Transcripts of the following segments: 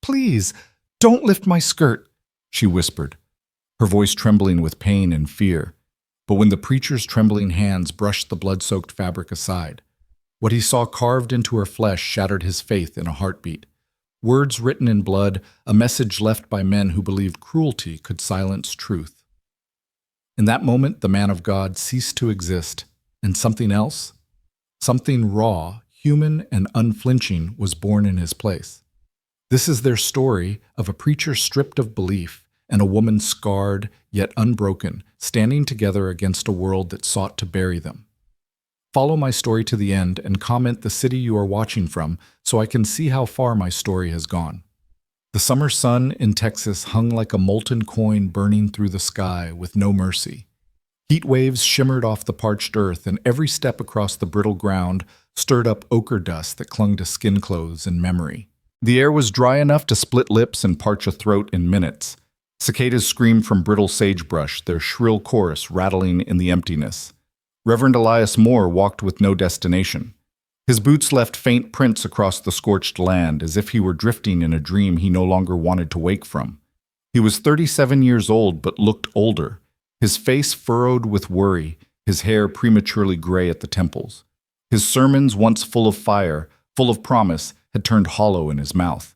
Please, don't lift my skirt, she whispered, her voice trembling with pain and fear. But when the preacher's trembling hands brushed the blood-soaked fabric aside, what he saw carved into her flesh shattered his faith in a heartbeat. Words written in blood, a message left by men who believed cruelty could silence truth. In that moment, the man of God ceased to exist, and something else, something raw, human, and unflinching, was born in his place. This is their story of a preacher stripped of belief and a woman scarred yet unbroken, standing together against a world that sought to bury them. Follow my story to the end and comment the city you are watching from so I can see how far my story has gone. The summer sun in Texas hung like a molten coin burning through the sky with no mercy. Heat waves shimmered off the parched earth, and every step across the brittle ground stirred up ochre dust that clung to skin clothes and memory. The air was dry enough to split lips and parch a throat in minutes. Cicadas screamed from brittle sagebrush, their shrill chorus rattling in the emptiness. Reverend Elias Moore walked with no destination. His boots left faint prints across the scorched land, as if he were drifting in a dream he no longer wanted to wake from. He was 37 years old, but looked older, his face furrowed with worry, his hair prematurely gray at the temples. His sermons, once full of fire, full of promise, had turned hollow in his mouth.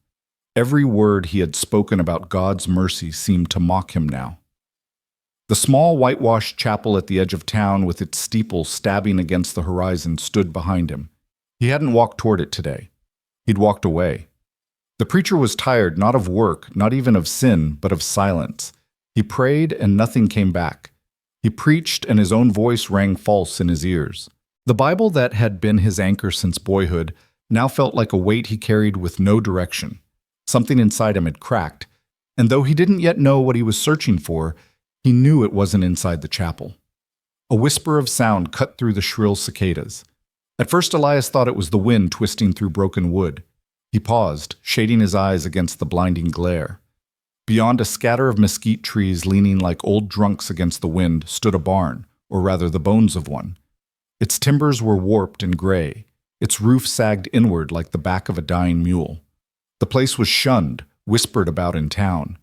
Every word he had spoken about God's mercy seemed to mock him now. The small whitewashed chapel at the edge of town with its steeple stabbing against the horizon stood behind him. He hadn't walked toward it today. He'd walked away. The preacher was tired, not of work, not even of sin, but of silence. He prayed and nothing came back. He preached and his own voice rang false in his ears. The Bible that had been his anchor since boyhood now felt like a weight he carried with no direction. Something inside him had cracked, and though he didn't yet know what he was searching for, he knew it wasn't inside the chapel. A whisper of sound cut through the shrill cicadas. At first Elias thought it was the wind twisting through broken wood. He paused, shading his eyes against the blinding glare. Beyond a scatter of mesquite trees leaning like old drunks against the wind stood a barn, or rather the bones of one. Its timbers were warped and gray. Its roof sagged inward like the back of a dying mule. The place was shunned, whispered about in town.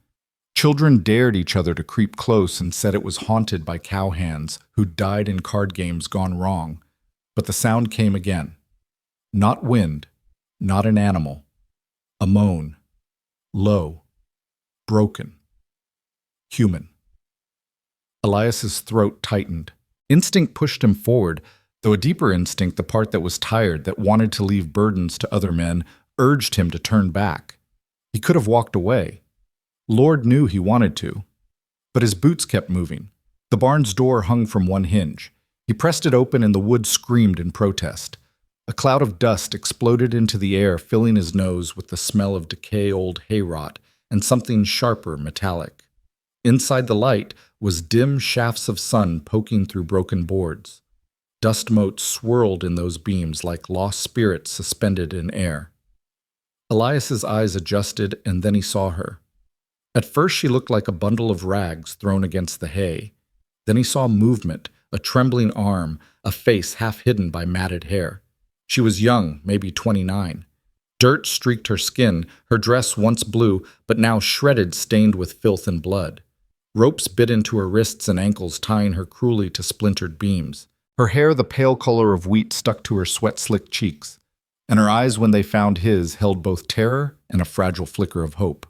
Children dared each other to creep close and said it was haunted by cowhands who'd died in card games gone wrong. But the sound came again. Not wind, not an animal. A moan. Low. Broken. Human. Elias's throat tightened. Instinct pushed him forward, though a deeper instinct, the part that was tired, that wanted to leave burdens to other men, urged him to turn back. He could have walked away. Lord knew he wanted to. But his boots kept moving. The barn's door hung from one hinge. He pressed it open and the wood screamed in protest. A cloud of dust exploded into the air, filling his nose with the smell of decay-old hay rot and something sharper, metallic. Inside the light was dim shafts of sun poking through broken boards. Dust motes swirled in those beams like lost spirits suspended in air. Elias's eyes adjusted, and then he saw her. At first she looked like a bundle of rags thrown against the hay. Then he saw movement, a trembling arm, a face half hidden by matted hair. She was young, maybe 29. Dirt streaked her skin, her dress once blue, but now shredded, stained with filth and blood. Ropes bit into her wrists and ankles, tying her cruelly to splintered beams. Her hair, the pale color of wheat, stuck to her sweat-slicked cheeks, and her eyes, when they found his, held both terror and a fragile flicker of hope.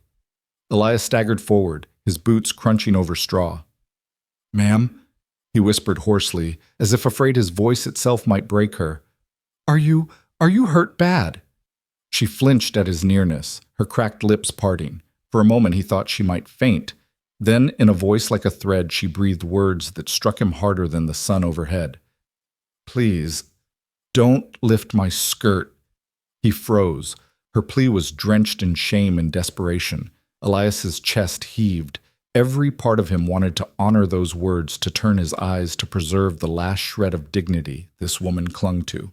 Elias staggered forward, his boots crunching over straw. "Ma'am," he whispered hoarsely, as if afraid his voice itself might break her. Are you hurt bad?" She flinched at his nearness, her cracked lips parting. For a moment he thought she might faint. Then, in a voice like a thread, she breathed words that struck him harder than the sun overhead. "Please, don't lift my skirt." He froze. Her plea was drenched in shame and desperation. Elias's chest heaved. Every part of him wanted to honor those words, to turn his eyes, to preserve the last shred of dignity this woman clung to.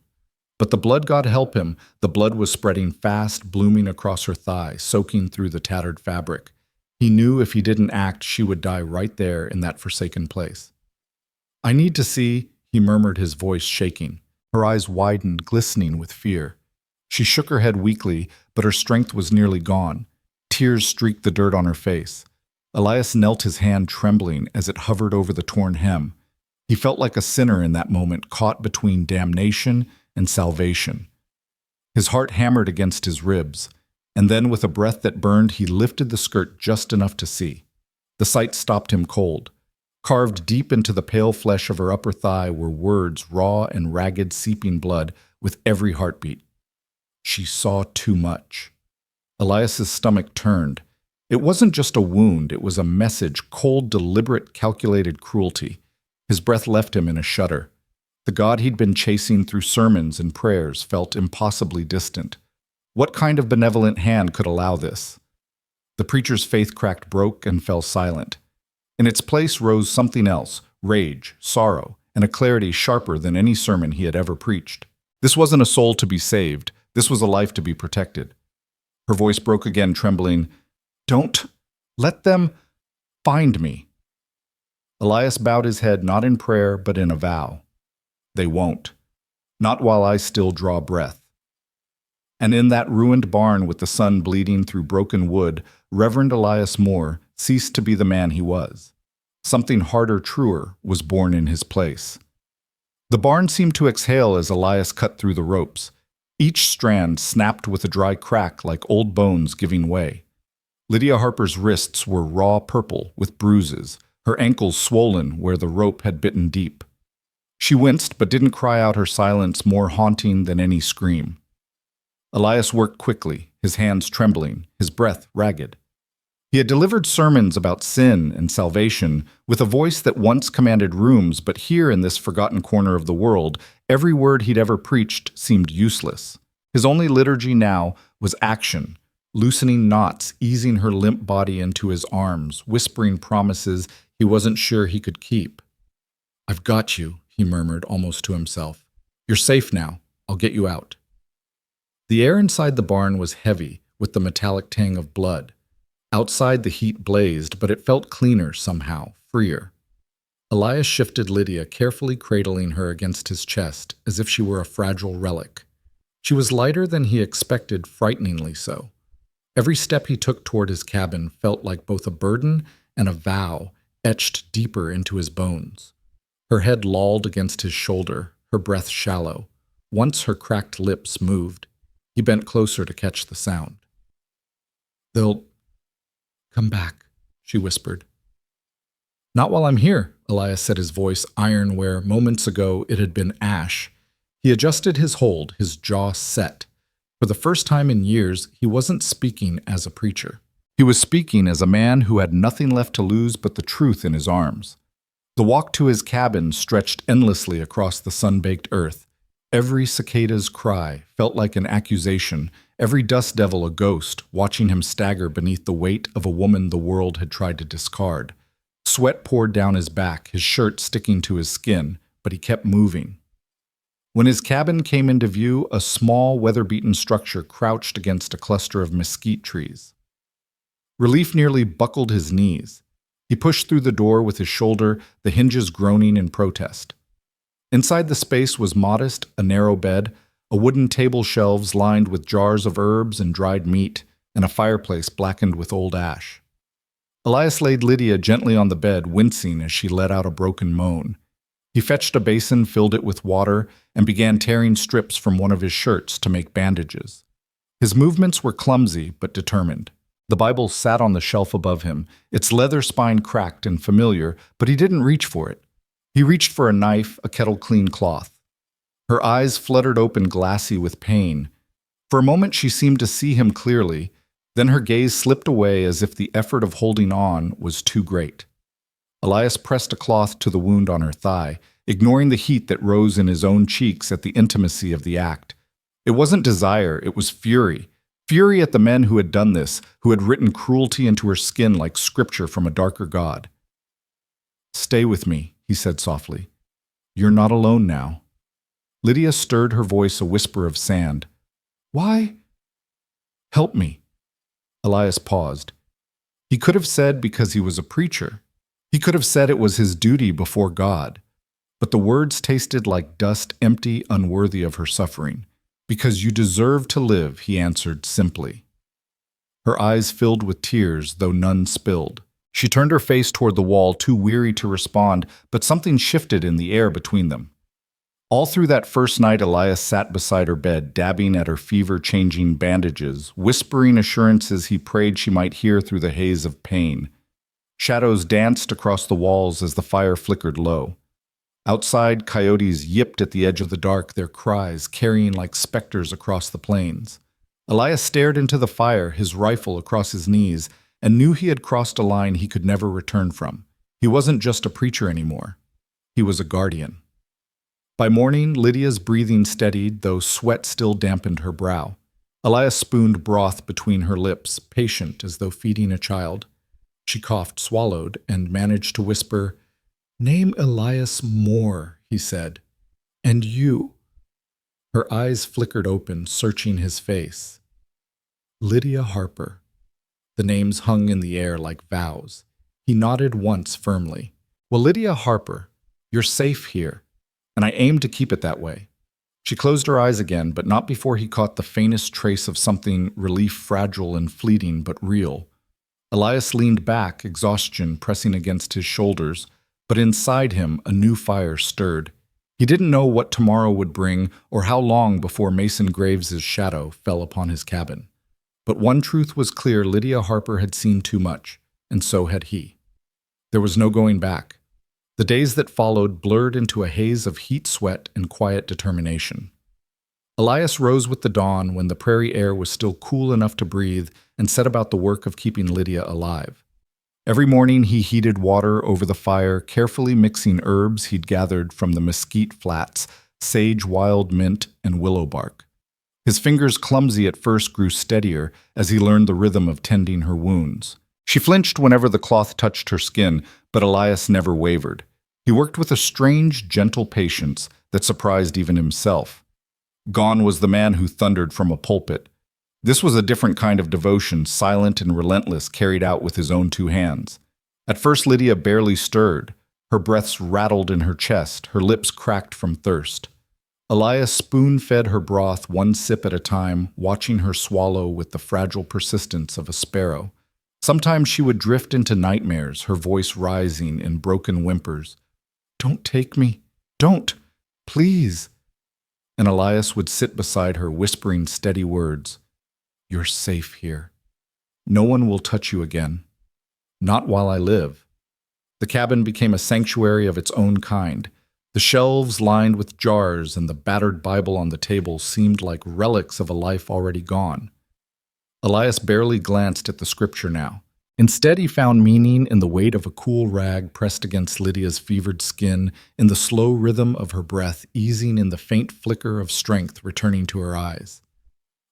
But the blood, God help him, the blood was spreading fast, blooming across her thigh, soaking through the tattered fabric. He knew if he didn't act, she would die right there in that forsaken place. "I need to see," he murmured, his voice shaking. Her eyes widened, glistening with fear. She shook her head weakly, but her strength was nearly gone. Tears streaked the dirt on her face. Elias knelt, his hand trembling as it hovered over the torn hem. He felt like a sinner in that moment, caught between damnation and salvation. His heart hammered against his ribs, and then with a breath that burned, he lifted the skirt just enough to see. The sight stopped him cold. Carved deep into the pale flesh of her upper thigh were words, raw and ragged, seeping blood with every heartbeat. She saw too much. Elias's stomach turned. It wasn't just a wound, it was a message, cold, deliberate, calculated cruelty. His breath left him in a shudder. The God he'd been chasing through sermons and prayers felt impossibly distant. What kind of benevolent hand could allow this? The preacher's faith cracked, broke, and fell silent. In its place rose something else, rage, sorrow, and a clarity sharper than any sermon he had ever preached. This wasn't a soul to be saved. This was a life to be protected. Her voice broke again, trembling. "Don't let them find me." Elias bowed his head, not in prayer, but in a vow. "They won't. Not while I still draw breath." And in that ruined barn with the sun bleeding through broken wood, Reverend Elias Moore ceased to be the man he was. Something harder, truer, was born in his place. The barn seemed to exhale as Elias cut through the ropes. Each strand snapped with a dry crack like old bones giving way. Lydia Harper's wrists were raw purple with bruises, her ankles swollen where the rope had bitten deep. She winced but didn't cry out, her silence more haunting than any scream. Elias worked quickly, his hands trembling, his breath ragged. He had delivered sermons about sin and salvation with a voice that once commanded rooms, but here in this forgotten corner of the world, every word he'd ever preached seemed useless. His only liturgy now was action, loosening knots, easing her limp body into his arms, whispering promises he wasn't sure he could keep. "I've got you," he murmured almost to himself. "You're safe now. I'll get you out." The air inside the barn was heavy with the metallic tang of blood. Outside the heat blazed, but it felt cleaner somehow, freer. Elias shifted Lydia, carefully cradling her against his chest, as if she were a fragile relic. She was lighter than he expected, frighteningly so. Every step he took toward his cabin felt like both a burden and a vow etched deeper into his bones. Her head lolled against his shoulder, her breath shallow. Once her cracked lips moved. He bent closer to catch the sound. "They'll come back," she whispered. "Not while I'm here," Elias said, his voice iron where moments ago it had been ash. He adjusted his hold, his jaw set. For the first time in years, he wasn't speaking as a preacher. He was speaking as a man who had nothing left to lose but the truth in his arms. The walk to his cabin stretched endlessly across the sun-baked earth. Every cicada's cry felt like an accusation, every dust devil a ghost, watching him stagger beneath the weight of a woman the world had tried to discard. Sweat poured down his back, his shirt sticking to his skin, but he kept moving. When his cabin came into view, a small, weather-beaten structure crouched against a cluster of mesquite trees. Relief nearly buckled his knees. He pushed through the door with his shoulder, the hinges groaning in protest. Inside the space was modest, a narrow bed, a wooden table shelves lined with jars of herbs and dried meat, and a fireplace blackened with old ash. Elias laid Lydia gently on the bed, wincing as she let out a broken moan. He fetched a basin, filled it with water, and began tearing strips from one of his shirts to make bandages. His movements were clumsy but determined. The Bible sat on the shelf above him, its leather spine cracked and familiar, but he didn't reach for it. He reached for a knife, a kettle-clean cloth. Her eyes fluttered open, glassy with pain. For a moment she seemed to see him clearly, then her gaze slipped away as if the effort of holding on was too great. Elias pressed a cloth to the wound on her thigh, ignoring the heat that rose in his own cheeks at the intimacy of the act. It wasn't desire, it was fury. Fury at the men who had done this, who had written cruelty into her skin like scripture from a darker God. "Stay with me," he said softly. "You're not alone now." Lydia stirred, her voice a whisper of sand. "Why?" "Help me." Elias paused. He could have said because he was a preacher. He could have said it was his duty before God. But the words tasted like dust, empty, unworthy of her suffering. "Because you deserve to live," he answered simply. her eyes filled with tears, though none spilled. She turned her face toward the wall, too weary to respond, but something shifted in the air between them. All through that first night, Elias sat beside her bed, dabbing at her fever-changing bandages, whispering assurances he prayed she might hear through the haze of pain. Shadows danced across the walls as the fire flickered low. Outside, coyotes yipped at the edge of the dark, their cries carrying like specters across the plains. Elias stared into the fire, his rifle across his knees, and knew he had crossed a line he could never return from. He wasn't just a preacher anymore. He was a guardian. By morning, Lydia's breathing steadied, though sweat still dampened her brow. Elias spooned broth between her lips, patient as though feeding a child. She coughed, swallowed, and managed to whisper, "Name Elias Moore," he said. "And you." Her eyes flickered open, searching his face. Lydia Harper. The names hung in the air like vows. He nodded once firmly. "Well, Lydia Harper, you're safe here, and I aim to keep it that way." She closed her eyes again, but not before he caught the faintest trace of something relief fragile and fleeting but real. Elias leaned back, exhaustion pressing against his shoulders, but inside him a new fire stirred. He didn't know what tomorrow would bring or how long before Mason Graves's shadow fell upon his cabin. But one truth was clear: Lydia Harper had seen too much, and so had he. There was no going back. The days that followed blurred into a haze of heat, sweat, and quiet determination. Elias rose with the dawn when the prairie air was still cool enough to breathe and set about the work of keeping Lydia alive. Every morning he heated water over the fire, carefully mixing herbs he'd gathered from the mesquite flats, sage, wild mint, and willow bark. His fingers, clumsy at first, grew steadier as he learned the rhythm of tending her wounds. She flinched whenever the cloth touched her skin, but Elias never wavered. He worked with a strange, gentle patience that surprised even himself. Gone was the man who thundered from a pulpit. This was a different kind of devotion, silent and relentless, carried out with his own two hands. At first, Lydia barely stirred. Her breaths rattled in her chest, her lips cracked from thirst. Elias spoon-fed her broth one sip at a time, watching her swallow with the fragile persistence of a sparrow. Sometimes she would drift into nightmares, her voice rising in broken whimpers. "Don't take me. Don't. Please." And Elias would sit beside her, whispering steady words. "You're safe here. No one will touch you again. Not while I live." The cabin became a sanctuary of its own kind. The shelves lined with jars and the battered Bible on the table seemed like relics of a life already gone. Elias barely glanced at the scripture now. Instead, he found meaning in the weight of a cool rag pressed against Lydia's fevered skin, in the slow rhythm of her breath easing in the faint flicker of strength returning to her eyes.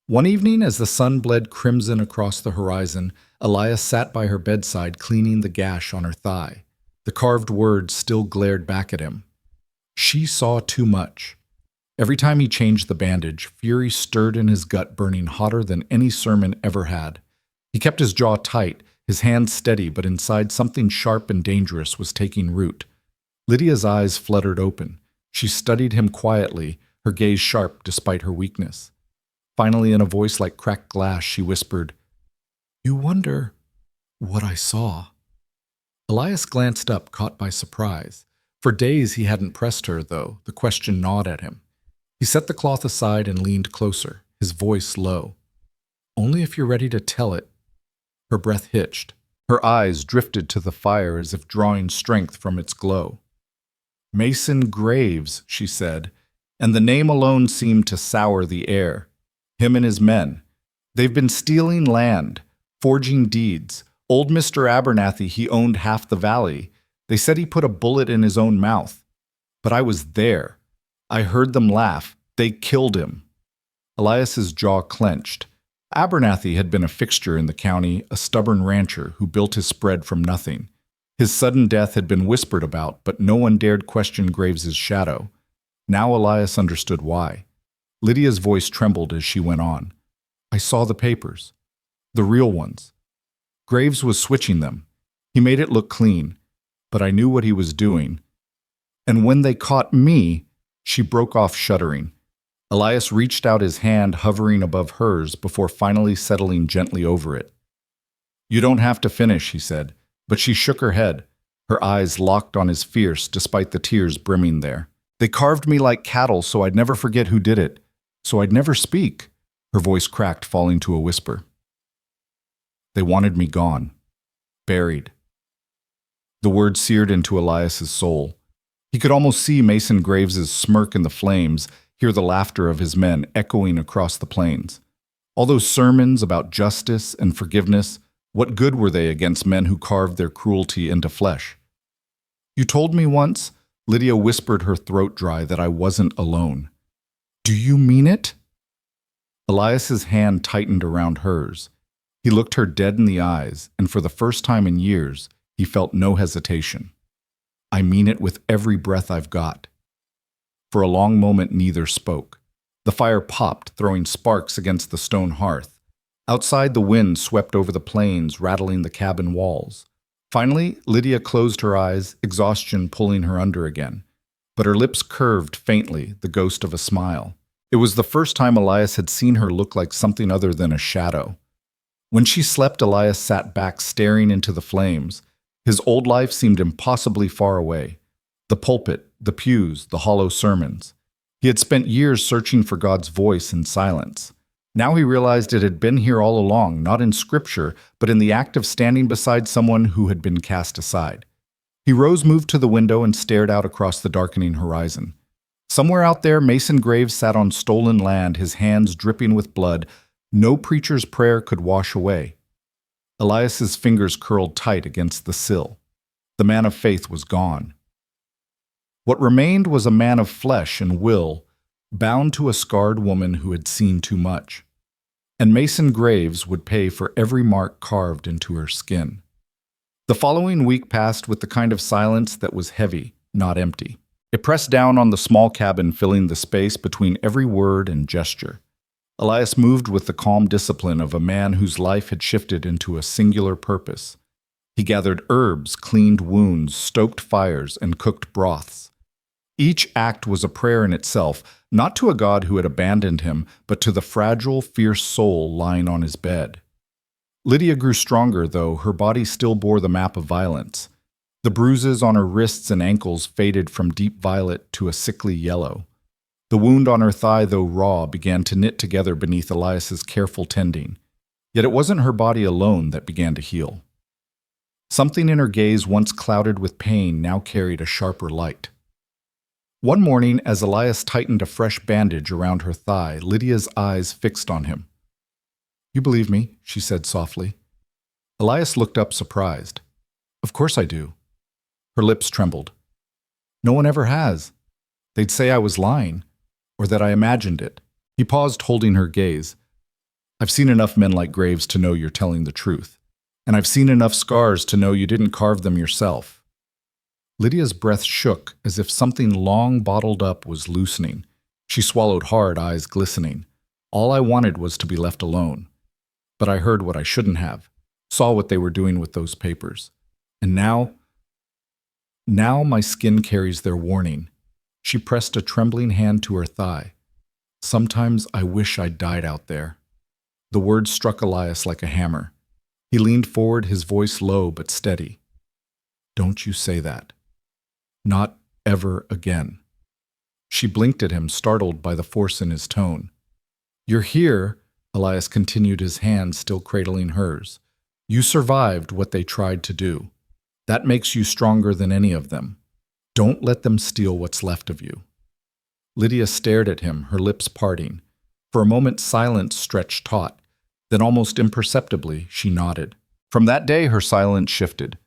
One evening, as the sun bled crimson across the horizon, Elias sat by her bedside cleaning the gash on her thigh. The carved words still glared back at him. She saw too much. Every time he changed the bandage, fury stirred in his gut, burning hotter than any sermon ever had. He kept his jaw tight, his hands steady, but inside something sharp and dangerous was taking root. Lydia's eyes fluttered open. She studied him quietly, her gaze sharp despite her weakness. Finally, in a voice like cracked glass, she whispered, "You wonder what I saw." Elias glanced up, caught by surprise. For days he hadn't pressed her, though. The question gnawed at him. He set the cloth aside and leaned closer, his voice low. "Only if you're ready to tell it." Her breath hitched. Her eyes drifted to the fire as if drawing strength from its glow. "Mason Graves," she said, and the name alone seemed to sour the air. Him and his men. They've been stealing land, forging deeds. Old Mr. Abernathy, he owned half the valley. They said he put a bullet in his own mouth. But I was there. I heard them laugh. They killed him. Elias's jaw clenched. Abernathy had been a fixture in the county, a stubborn rancher who built his spread from nothing. His sudden death had been whispered about, but no one dared question Graves's shadow. Now Elias understood why. Lydia's voice trembled as she went on. "I saw the papers. The real ones. Graves was switching them. He made it look clean. But I knew what he was doing. And when they caught me," she broke off, shuddering. Elias reached out his hand, hovering above hers, before finally settling gently over it. You don't have to finish, he said, but she shook her head, her eyes locked on his fierce despite the tears brimming there. They carved me like cattle so I'd never forget who did it, so I'd never speak. Her voice cracked, falling to a whisper. They wanted me gone, buried. The word seared into Elias's soul. He could almost see Mason Graves's smirk in the flames, hear the laughter of his men echoing across the plains. All those sermons about justice and forgiveness, what good were they against men who carved their cruelty into flesh? You told me once, Lydia whispered, her throat dry, that I wasn't alone. Do you mean it? Elias's hand tightened around hers. He looked her dead in the eyes, and for the first time in years, he felt no hesitation. I mean it with every breath I've got. For a long moment, neither spoke. The fire popped, throwing sparks against the stone hearth. Outside, the wind swept over the plains, rattling the cabin walls. Finally, Lydia closed her eyes, exhaustion pulling her under again. But her lips curved faintly, the ghost of a smile. It was the first time Elias had seen her look like something other than a shadow. When she slept, Elias sat back, staring into the flames. His old life seemed impossibly far away. The pulpit, the pews, the hollow sermons. He had spent years searching for God's voice in silence. Now he realized it had been here all along, not in Scripture, but in the act of standing beside someone who had been cast aside. He rose, moved to the window, and stared out across the darkening horizon. Somewhere out there, Mason Graves sat on stolen land, his hands dripping with blood. No preacher's prayer could wash away. Elias's fingers curled tight against the sill. The man of faith was gone. What remained was a man of flesh and will, bound to a scarred woman who had seen too much. And Mason Graves would pay for every mark carved into her skin. The following week passed with the kind of silence that was heavy, not empty. It pressed down on the small cabin, filling the space between every word and gesture. Elias moved with the calm discipline of a man whose life had shifted into a singular purpose. He gathered herbs, cleaned wounds, stoked fires, and cooked broths. Each act was a prayer in itself, not to a God who had abandoned him, but to the fragile, fierce soul lying on his bed. Lydia grew stronger, though her body still bore the map of violence. The bruises on her wrists and ankles faded from deep violet to a sickly yellow. The wound on her thigh, though raw, began to knit together beneath Elias's careful tending. Yet it wasn't her body alone that began to heal. Something in her gaze, once clouded with pain, now carried a sharper light. One morning, as Elias tightened a fresh bandage around her thigh, Lydia's eyes fixed on him. You believe me, she said softly. Elias looked up, surprised. Of course I do. Her lips trembled. No one ever has. They'd say I was lying, or that I imagined it. He paused, holding her gaze. I've seen enough men like Graves to know you're telling the truth. And I've seen enough scars to know you didn't carve them yourself. Lydia's breath shook as if something long bottled up was loosening. She swallowed hard, eyes glistening. All I wanted was to be left alone. But I heard what I shouldn't have, saw what they were doing with those papers. And now my skin carries their warning. She pressed a trembling hand to her thigh. Sometimes I wish I'd died out there. The words struck Elias like a hammer. He leaned forward, his voice low but steady. Don't you say that. Not ever again. She blinked at him, startled by the force in his tone. You're here, Elias continued, his hand still cradling hers. You survived what they tried to do. That makes you stronger than any of them. Don't let them steal what's left of you. Lydia stared at him, her lips parting. For a moment, silence stretched taut. Then almost imperceptibly, she nodded. From that day, her silence shifted.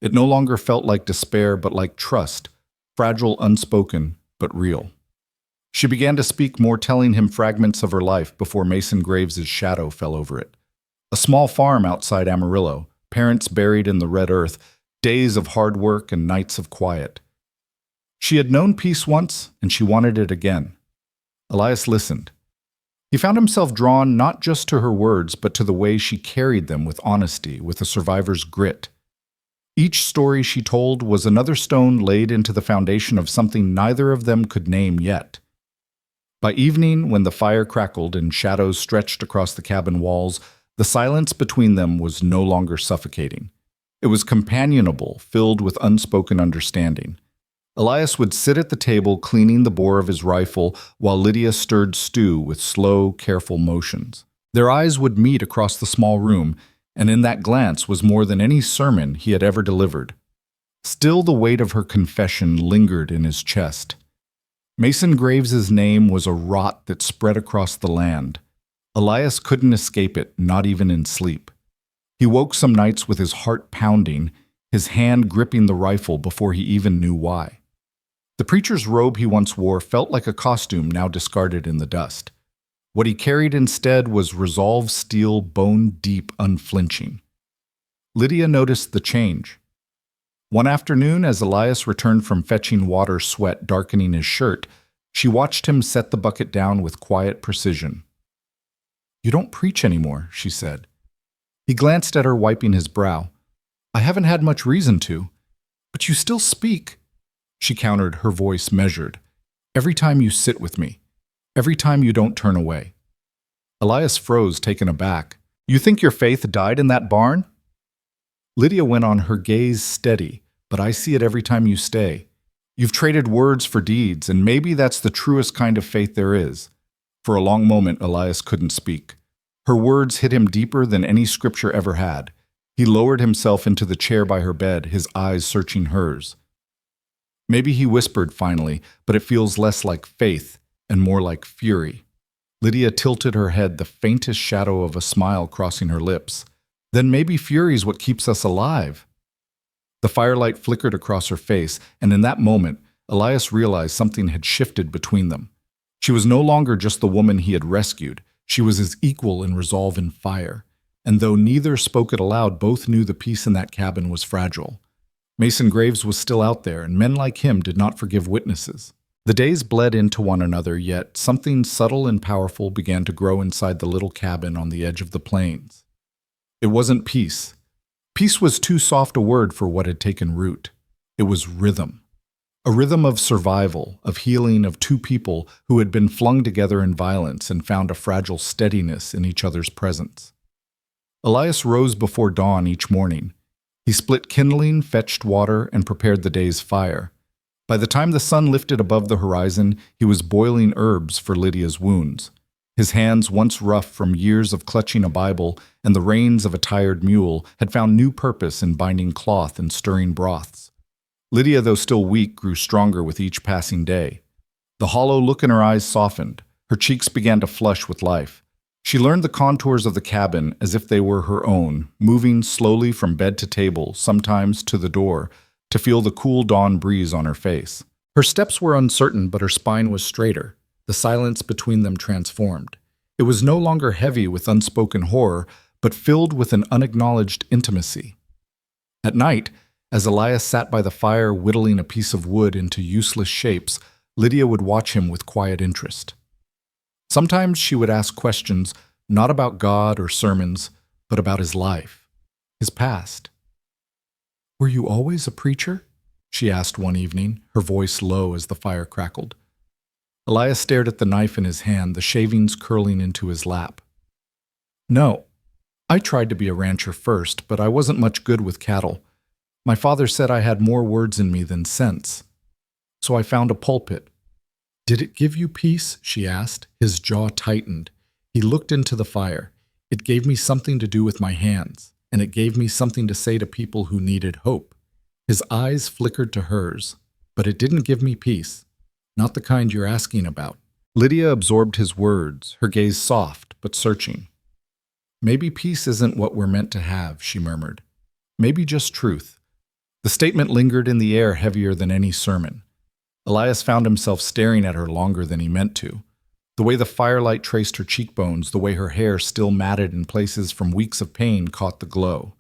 It no longer felt like despair, but like trust, fragile, unspoken, but real. She began to speak more, telling him fragments of her life before Mason Graves's shadow fell over it. A small farm outside Amarillo, parents buried in the red earth, days of hard work and nights of quiet. She had known peace once, and she wanted it again. Elias listened. He found himself drawn not just to her words, but to the way she carried them with honesty, with a survivor's grit. Each story she told was another stone laid into the foundation of something neither of them could name yet. By evening, when the fire crackled and shadows stretched across the cabin walls, The silence between them was no longer suffocating. It was companionable, filled with unspoken understanding. Elias would sit at the table cleaning the bore of his rifle while Lydia stirred stew with slow, careful motions. Their eyes would meet across the small room, and in that glance was more than any sermon he had ever delivered. Still the weight of her confession lingered in his chest. Mason Graves's name was a rot that spread across the land. Elias couldn't escape it, not even in sleep. He woke some nights with his heart pounding, his hand gripping the rifle before he even knew why. The preacher's robe he once wore felt like a costume now discarded in the dust. What he carried instead was resolve, steel, bone-deep, unflinching. Lydia noticed the change. One afternoon, as Elias returned from fetching water, sweat darkening his shirt, she watched him set the bucket down with quiet precision. "You don't preach anymore," she said. He glanced at her, wiping his brow. "I haven't had much reason to." "But you still speak," she countered, her voice measured. "Every time you sit with me. Every time you don't turn away." Elias froze, taken aback. "You think your faith died in that barn?" Lydia went on, her gaze steady. "But I see it every time you stay. You've traded words for deeds, and maybe that's the truest kind of faith there is." For a long moment, Elias couldn't speak. Her words hit him deeper than any scripture ever had. He lowered himself into the chair by her bed, his eyes searching hers. "Maybe," he whispered finally, "but it feels less like faith and more like fury." Lydia tilted her head, the faintest shadow of a smile crossing her lips. "Then maybe fury's what keeps us alive." The firelight flickered across her face, and in that moment, Elias realized something had shifted between them. She was no longer just the woman he had rescued. She was his equal in resolve and fire. And though neither spoke it aloud, both knew the peace in that cabin was fragile. Mason Graves was still out there, and men like him did not forgive witnesses. The days bled into one another, yet something subtle and powerful began to grow inside the little cabin on the edge of the plains. It wasn't peace. Peace was too soft a word for what had taken root. It was rhythm. A rhythm of survival, of healing, of two people who had been flung together in violence and found a fragile steadiness in each other's presence. Elias rose before dawn each morning. He split kindling, fetched water, and prepared the day's fire. By the time the sun lifted above the horizon, he was boiling herbs for Lydia's wounds. His hands, once rough from years of clutching a Bible and the reins of a tired mule, had found new purpose in binding cloth and stirring broths. Lydia, though still weak, grew stronger with each passing day. The hollow look in her eyes softened. Her cheeks began to flush with life. She learned the contours of the cabin as if they were her own, moving slowly from bed to table, sometimes to the door, to feel the cool dawn breeze on her face. Her steps were uncertain, but her spine was straighter. The silence between them transformed. It was no longer heavy with unspoken horror, but filled with an unacknowledged intimacy. At night, as Elias sat by the fire whittling a piece of wood into useless shapes, Lydia would watch him with quiet interest. Sometimes she would ask questions, not about God or sermons, but about his life, his past. "Were you always a preacher?" she asked one evening, her voice low as the fire crackled. Elias stared at the knife in his hand, the shavings curling into his lap. "No. I tried to be a rancher first, but I wasn't much good with cattle. My father said I had more words in me than sense. So I found a pulpit." "Did it give you peace?" she asked. His jaw tightened. He looked into the fire. "It gave me something to do with my hands, and it gave me something to say to people who needed hope." His eyes flickered to hers. "But it didn't give me peace. Not the kind you're asking about." Lydia absorbed his words, her gaze soft but searching. "Maybe peace isn't what we're meant to have," she murmured. "Maybe just truth." The statement lingered in the air heavier than any sermon. Elias found himself staring at her longer than he meant to. The way the firelight traced her cheekbones, the way her hair, still matted in places from weeks of pain, caught the glow.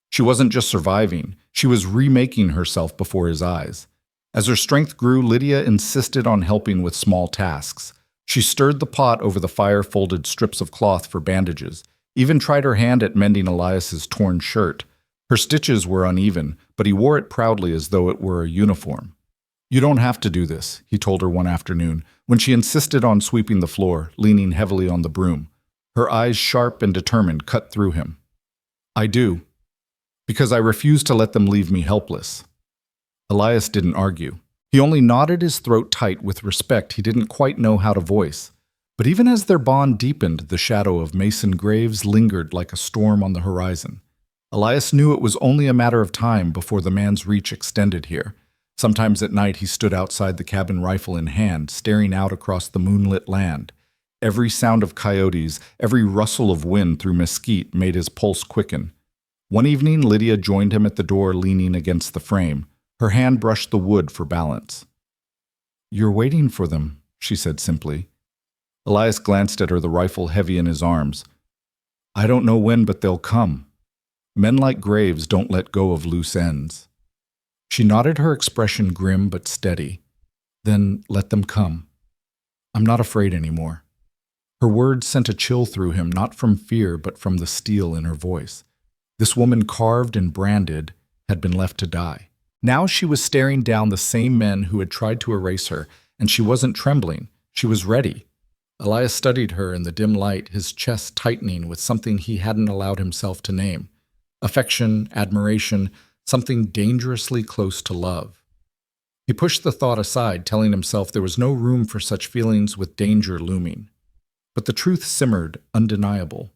She wasn't just surviving, she was remaking herself before his eyes. As her strength grew, Lydia insisted on helping with small tasks. She stirred the pot over the fire, folded strips of cloth for bandages, even tried her hand at mending Elias's torn shirt. Her stitches were uneven, but he wore it proudly as though it were a uniform. "You don't have to do this," he told her one afternoon, when she insisted on sweeping the floor, leaning heavily on the broom. Her eyes, sharp and determined, cut through him. I do, because I refuse to let them leave me helpless. Elias didn't argue. He only nodded, his throat tight with respect he didn't quite know how to voice. But even as their bond deepened, the shadow of Mason Graves lingered like a storm on the horizon. Elias knew it was only a matter of time before the man's reach extended here. Sometimes at night he stood outside the cabin, rifle in hand, staring out across the moonlit land. Every sound of coyotes, every rustle of wind through mesquite made his pulse quicken. One evening, Lydia joined him at the door, leaning against the frame. Her hand brushed the wood for balance. "You're waiting for them," she said simply. Elias glanced at her, the rifle heavy in his arms. "I don't know when, but they'll come. Men like Graves don't let go of loose ends." She nodded, her expression grim but steady. "Then let them come. I'm not afraid anymore." Her words sent a chill through him, not from fear, but from the steel in her voice. This woman, carved and branded, had been left to die. Now she was staring down the same men who had tried to erase her, and she wasn't trembling. She was ready. Elias studied her in the dim light, his chest tightening with something he hadn't allowed himself to name. Affection, admiration, something dangerously close to love. He pushed the thought aside, telling himself there was no room for such feelings with danger looming. But the truth simmered, undeniable.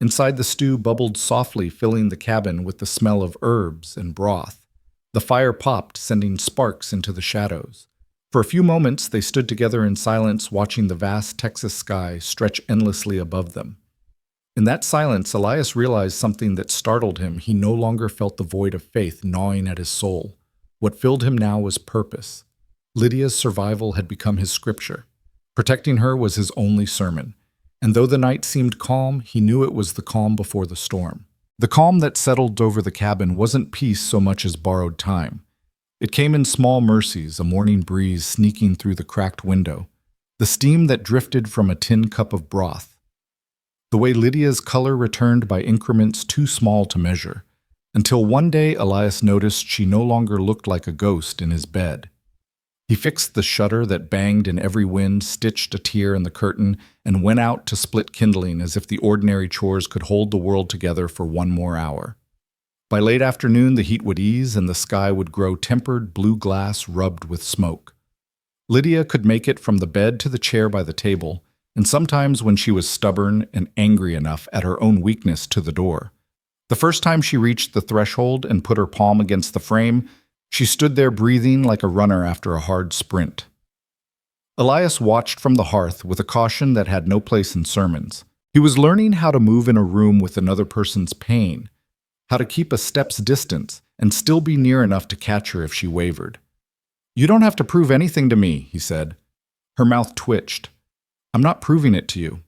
Inside, the stew bubbled softly, filling the cabin with the smell of herbs and broth. The fire popped, sending sparks into the shadows. For a few moments, they stood together in silence, watching the vast Texas sky stretch endlessly above them. In that silence, Elias realized something that startled him. He no longer felt the void of faith gnawing at his soul. What filled him now was purpose. Lydia's survival had become his scripture. Protecting her was his only sermon. And though the night seemed calm, he knew it was the calm before the storm. The calm that settled over the cabin wasn't peace so much as borrowed time. It came in small mercies, a morning breeze sneaking through the cracked window, the steam that drifted from a tin cup of broth, the way Lydia's color returned by increments too small to measure, until one day Elias noticed she no longer looked like a ghost in his bed. He fixed the shutter that banged in every wind, stitched a tear in the curtain, and went out to split kindling as if the ordinary chores could hold the world together for one more hour. By late afternoon, the heat would ease and the sky would grow tempered blue glass rubbed with smoke. Lydia could make it from the bed to the chair by the table, and sometimes when she was stubborn and angry enough at her own weakness, to the door. The first time she reached the threshold and put her palm against the frame, she stood there breathing like a runner after a hard sprint. Elias watched from the hearth with a caution that had no place in sermons. He was learning how to move in a room with another person's pain, how to keep a step's distance and still be near enough to catch her if she wavered. "You don't have to prove anything to me," he said. Her mouth twitched. "I'm not proving it to you."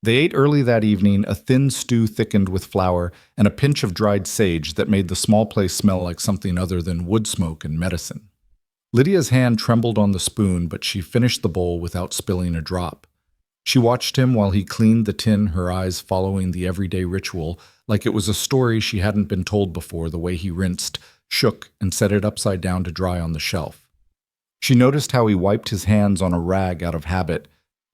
They ate early that evening, a thin stew thickened with flour and a pinch of dried sage that made the small place smell like something other than wood smoke and medicine. Lydia's hand trembled on the spoon, but she finished the bowl without spilling a drop. She watched him while he cleaned the tin, her eyes following the everyday ritual, like it was a story she hadn't been told before, the way he rinsed, shook, and set it upside down to dry on the shelf. She noticed how he wiped his hands on a rag out of habit,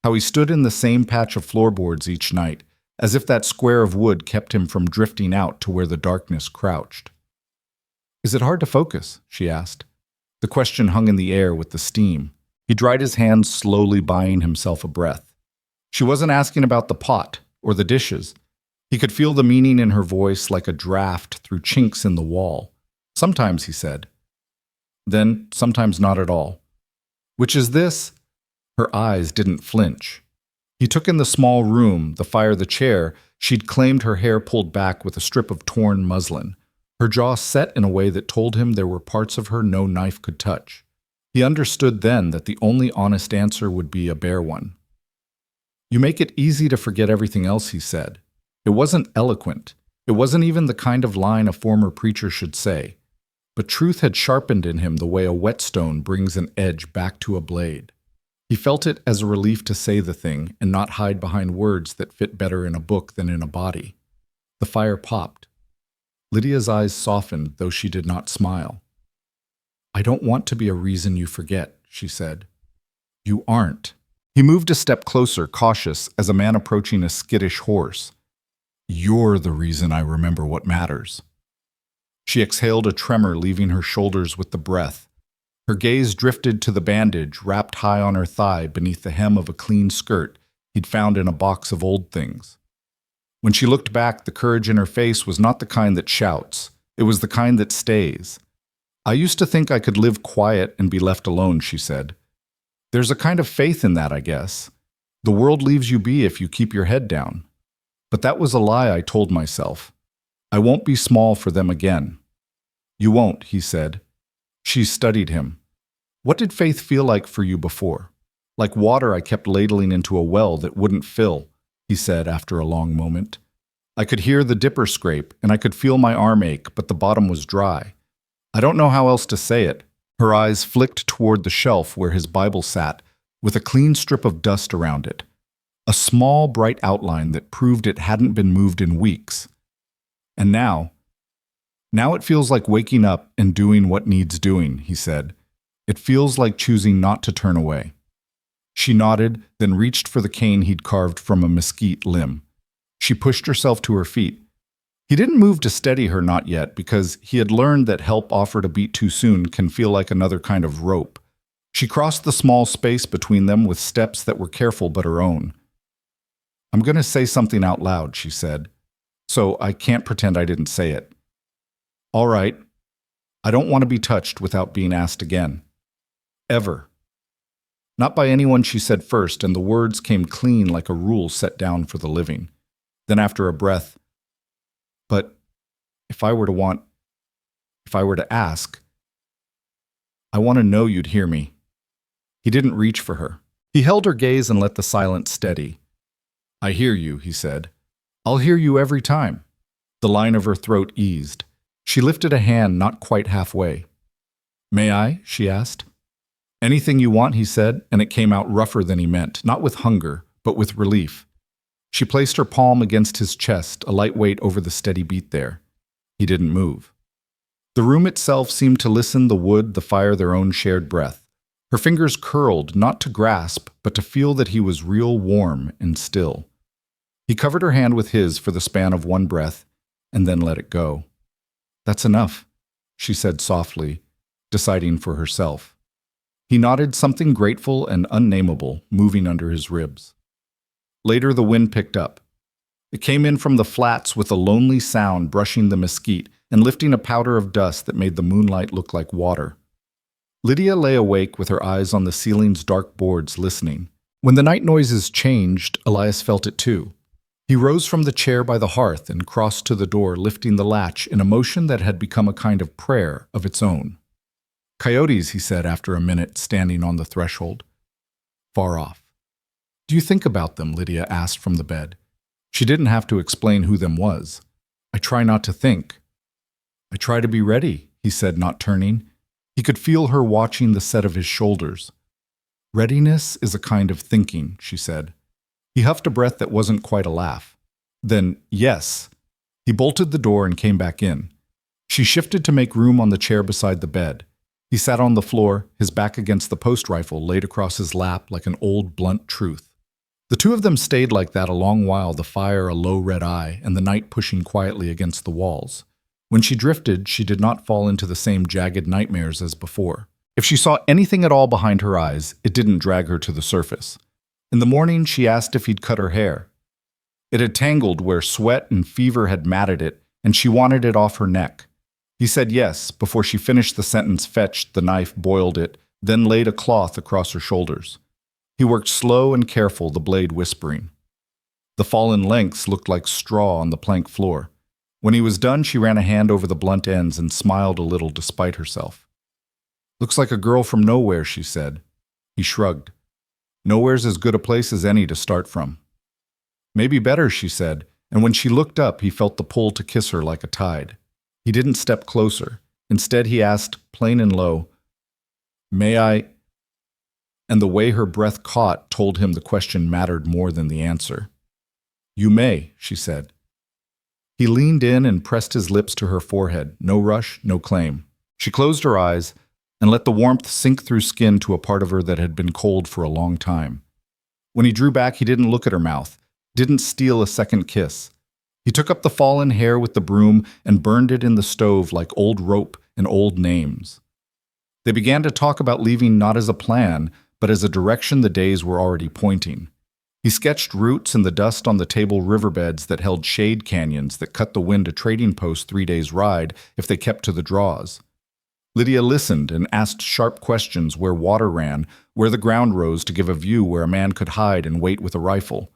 how he stood in the same patch of floorboards each night, as if that square of wood kept him from drifting out to where the darkness crouched. "Is it hard to focus?" she asked. The question hung in the air with the steam. He dried his hands, slowly buying himself a breath. She wasn't asking about the pot or the dishes. He could feel the meaning in her voice like a draft through chinks in the wall. "Sometimes," he said. Then, sometimes not at all. "Which is this?" Her eyes didn't flinch. He took in the small room, the fire, the chair. She'd claimed her hair pulled back with a strip of torn muslin. Her jaw set in a way that told him there were parts of her no knife could touch. He understood then that the only honest answer would be a bare one. "You make it easy to forget everything else," he said. It wasn't eloquent. It wasn't even the kind of line a former preacher should say. But truth had sharpened in him the way a whetstone brings an edge back to a blade. He felt it as a relief to say the thing and not hide behind words that fit better in a book than in a body. The fire popped. Lydia's eyes softened, though she did not smile. "I don't want to be a reason you forget," she said. "You aren't." He moved a step closer, cautious, as a man approaching a skittish horse. "You're the reason I remember what matters." She exhaled a tremor, leaving her shoulders with the breath. Her gaze drifted to the bandage wrapped high on her thigh beneath the hem of a clean skirt he'd found in a box of old things. When she looked back, the courage in her face was not the kind that shouts. It was the kind that stays. "I used to think I could live quiet and be left alone," she said. "There's a kind of faith in that, I guess. The world leaves you be if you keep your head down. But that was a lie I told myself. I won't be small for them again." "You won't," he said. She studied him. "What did faith feel like for you before?" "Like water I kept ladling into a well that wouldn't fill," he said after a long moment. "I could hear the dipper scrape, and I could feel my arm ache, but the bottom was dry. I don't know how else to say it." Her eyes flicked toward the shelf where his Bible sat, with a clean strip of dust around it. A small, bright outline that proved it hadn't been moved in weeks. "And now it feels like waking up and doing what needs doing," he said. "It feels like choosing not to turn away." She nodded, then reached for the cane he'd carved from a mesquite limb. She pushed herself to her feet. He didn't move to steady her, not yet, because he had learned that help offered a beat too soon can feel like another kind of rope. She crossed the small space between them with steps that were careful but her own. "I'm going to say something out loud," she said, "so I can't pretend I didn't say it." "All right. I don't want to be touched without being asked again. Ever." Not by anyone, she said first, and the words came clean like a rule set down for the living. Then after a breath, "But if I were to ask, I want to know you'd hear me." He didn't reach for her. He held her gaze and let the silence steady. "I hear you," he said. "I'll hear you every time." The line of her throat eased. She lifted a hand not quite halfway. "May I?" she asked. "Anything you want," he said, and it came out rougher than he meant, not with hunger, but with relief. She placed her palm against his chest, a light weight over the steady beat there. He didn't move. The room itself seemed to listen, the wood, the fire, their own shared breath. Her fingers curled, not to grasp, but to feel that he was real warm and still. He covered her hand with his for the span of one breath, and then let it go. "That's enough," she said softly, deciding for herself. He nodded, something grateful and unnameable moving under his ribs. Later the wind picked up. It came in from the flats with a lonely sound brushing the mesquite and lifting a powder of dust that made the moonlight look like water. Lydia lay awake with her eyes on the ceiling's dark boards, listening. When the night noises changed, Elias felt it too. He rose from the chair by the hearth and crossed to the door, lifting the latch in a motion that had become a kind of prayer of its own. "Coyotes," he said after a minute, standing on the threshold. "Far off." "Do you think about them?" Lydia asked from the bed. She didn't have to explain who them was. "I try not to think." "I try to be ready," he said, not turning. He could feel her watching the set of his shoulders. "Readiness is a kind of thinking," she said. He huffed a breath that wasn't quite a laugh. Then, yes. He bolted the door and came back in. She shifted to make room on the chair beside the bed. He sat on the floor, his back against the post rifle laid across his lap like an old, blunt truth. The two of them stayed like that a long while, the fire a low red eye and the night pushing quietly against the walls. When she drifted, she did not fall into the same jagged nightmares as before. If she saw anything at all behind her eyes, it didn't drag her to the surface. In the morning, she asked if he'd cut her hair. It had tangled where sweat and fever had matted it, and she wanted it off her neck. He said yes, before she finished the sentence, fetched the knife, boiled it, then laid a cloth across her shoulders. He worked slow and careful, the blade whispering. The fallen lengths looked like straw on the plank floor. When he was done, she ran a hand over the blunt ends and smiled a little despite herself. "Looks like a girl from nowhere," she said. He shrugged. "Nowhere's as good a place as any to start from." "Maybe better," she said, and when she looked up, he felt the pull to kiss her like a tide. He didn't step closer. Instead, he asked, plain and low, "May I?" And the way her breath caught told him the question mattered more than the answer. "You may," she said. He leaned in and pressed his lips to her forehead. No rush, no claim. She closed her eyes and let the warmth sink through skin to a part of her that had been cold for a long time. When he drew back, he didn't look at her mouth, didn't steal a second kiss. He took up the fallen hair with the broom and burned it in the stove like old rope and old names. They began to talk about leaving not as a plan, but as a direction the days were already pointing. He sketched routes in the dust on the table riverbeds that held shade canyons that cut the wind a trading post 3 days' ride if they kept to the draws. Lydia listened and asked sharp questions where water ran, where the ground rose to give a view where a man could hide and wait with a rifle.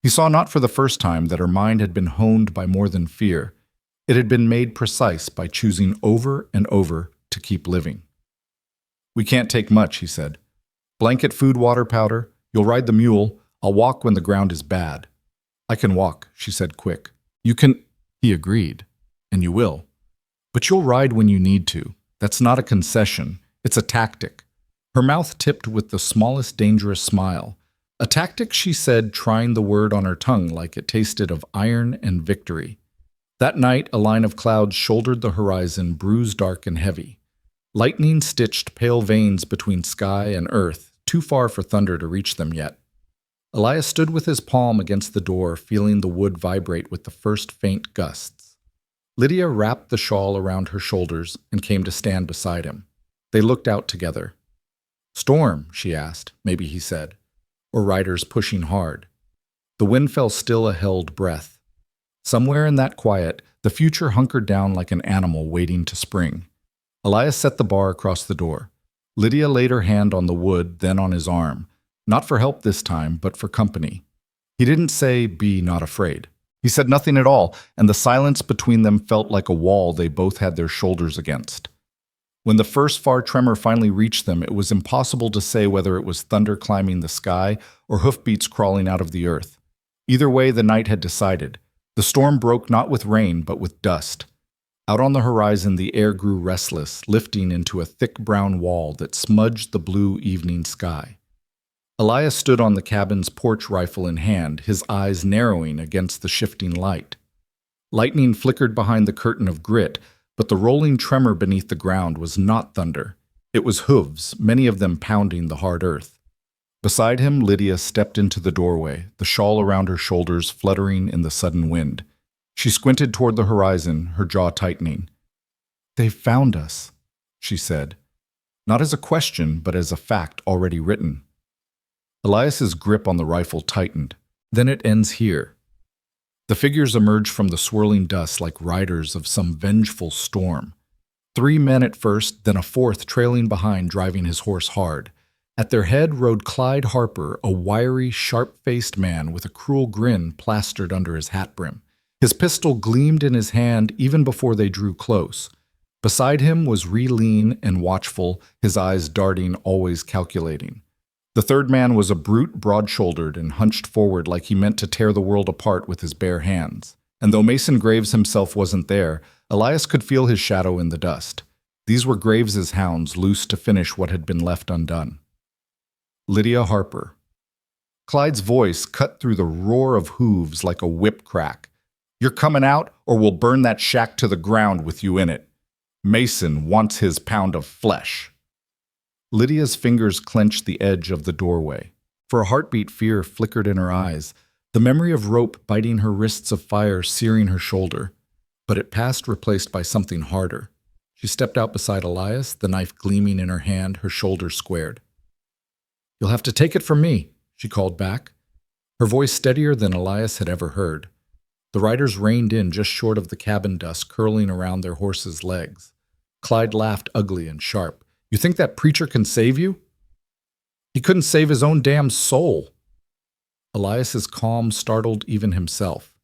He saw not for the first time that her mind had been honed by more than fear. It had been made precise by choosing over and over to keep living. "We can't take much," he said. "Blanket, food, water, powder. You'll ride the mule. I'll walk when the ground is bad." "I can walk," she said quick. "You can," he agreed. "And you will. But you'll ride when you need to. That's not a concession. It's a tactic." Her mouth tipped with the smallest dangerous smile. A tactic, she said, trying the word on her tongue like it tasted of iron and victory. That night, a line of clouds shouldered the horizon, bruised, dark, and heavy. Lightning stitched pale veins between sky and earth, too far for thunder to reach them yet. Elias stood with his palm against the door, feeling the wood vibrate with the first faint gusts. Lydia wrapped the shawl around her shoulders and came to stand beside him. They looked out together. "Storm?" she asked, maybe he said. Or riders pushing hard. The wind fell still a held breath. Somewhere in that quiet, the future hunkered down like an animal waiting to spring. Elias set the bar across the door. Lydia laid her hand on the wood, then on his arm. Not for help this time, but for company. He didn't say, "Be not afraid." He said nothing at all, and the silence between them felt like a wall they both had their shoulders against. When the first far tremor finally reached them, it was impossible to say whether it was thunder climbing the sky or hoofbeats crawling out of the earth. Either way, the night had decided. The storm broke not with rain, but with dust. Out on the horizon, the air grew restless, lifting into a thick brown wall that smudged the blue evening sky. Elias stood on the cabin's porch, rifle in hand, his eyes narrowing against the shifting light. Lightning flickered behind the curtain of grit, but the rolling tremor beneath the ground was not thunder. It was hooves, many of them pounding the hard earth. Beside him, Lydia stepped into the doorway, the shawl around her shoulders fluttering in the sudden wind. She squinted toward the horizon, her jaw tightening. "They've found us," she said, not as a question, but as a fact already written. Elias's grip on the rifle tightened. "Then it ends here." The figures emerged from the swirling dust like riders of some vengeful storm. 3 men at first, then a fourth trailing behind, driving his horse hard. At their head rode Clyde Harper, a wiry, sharp-faced man with a cruel grin plastered under his hat brim. His pistol gleamed in his hand even before they drew close. Beside him was lean and watchful, his eyes darting, always calculating. The third man was a brute, broad-shouldered, and hunched forward like he meant to tear the world apart with his bare hands. And though Mason Graves himself wasn't there, Elias could feel his shadow in the dust. These were Graves's hounds, loose to finish what had been left undone. Lydia Harper. Clyde's voice cut through the roar of hooves like a whip crack. "You're coming out, or we'll burn that shack to the ground with you in it. Mason wants his pound of flesh." Lydia's fingers clenched the edge of the doorway. For a heartbeat, fear flickered in her eyes, the memory of rope biting her wrists of fire searing her shoulder. But it passed, replaced by something harder. She stepped out beside Elias, the knife gleaming in her hand, her shoulders squared. "You'll have to take it from me," she called back, her voice steadier than Elias had ever heard. The riders reined in just short of the cabin dust curling around their horses' legs. Clyde laughed ugly and sharp. "You think that preacher can save you? He couldn't save his own damn soul." Elias's calm startled even himself.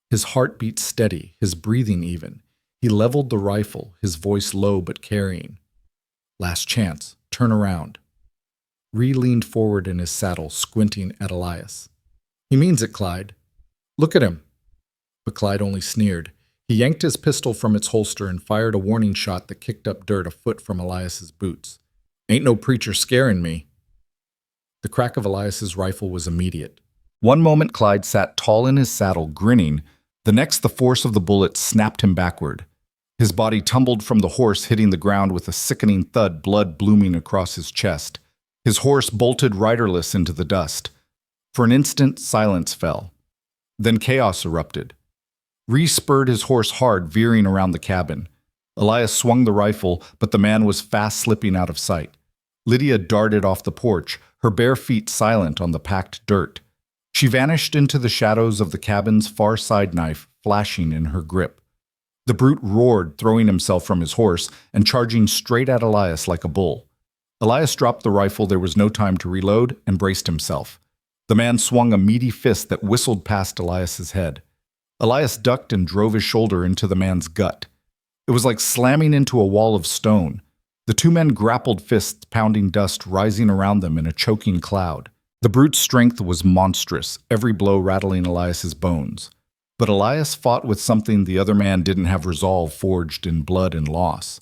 His heart beat steady, his breathing even. He leveled the rifle, his voice low but carrying. "Last chance. Turn around." Ree leaned forward in his saddle, squinting at Elias. "He means it, Clyde. Look at him." But Clyde only sneered. He yanked his pistol from its holster and fired a warning shot that kicked up dirt a foot from Elias's boots. "Ain't no preacher scaring me." The crack of Elias's rifle was immediate. One moment Clyde sat tall in his saddle, grinning. The next, the force of the bullet snapped him backward. His body tumbled from the horse, hitting the ground with a sickening thud, blood blooming across his chest. His horse bolted riderless into the dust. For an instant, silence fell. Then chaos erupted. Ree spurred his horse hard, veering around the cabin. Elias swung the rifle, but the man was fast slipping out of sight. Lydia darted off the porch, her bare feet silent on the packed dirt. She vanished into the shadows of the cabin's far side, knife flashing in her grip. The brute roared, throwing himself from his horse and charging straight at Elias like a bull. Elias dropped the rifle, there was no time to reload, and braced himself. The man swung a meaty fist that whistled past Elias's head. Elias ducked and drove his shoulder into the man's gut. It was like slamming into a wall of stone. The two men grappled, fists pounding, dust rising around them in a choking cloud. The brute's strength was monstrous, every blow rattling Elias's bones. But Elias fought with something the other man didn't have, resolve forged in blood and loss.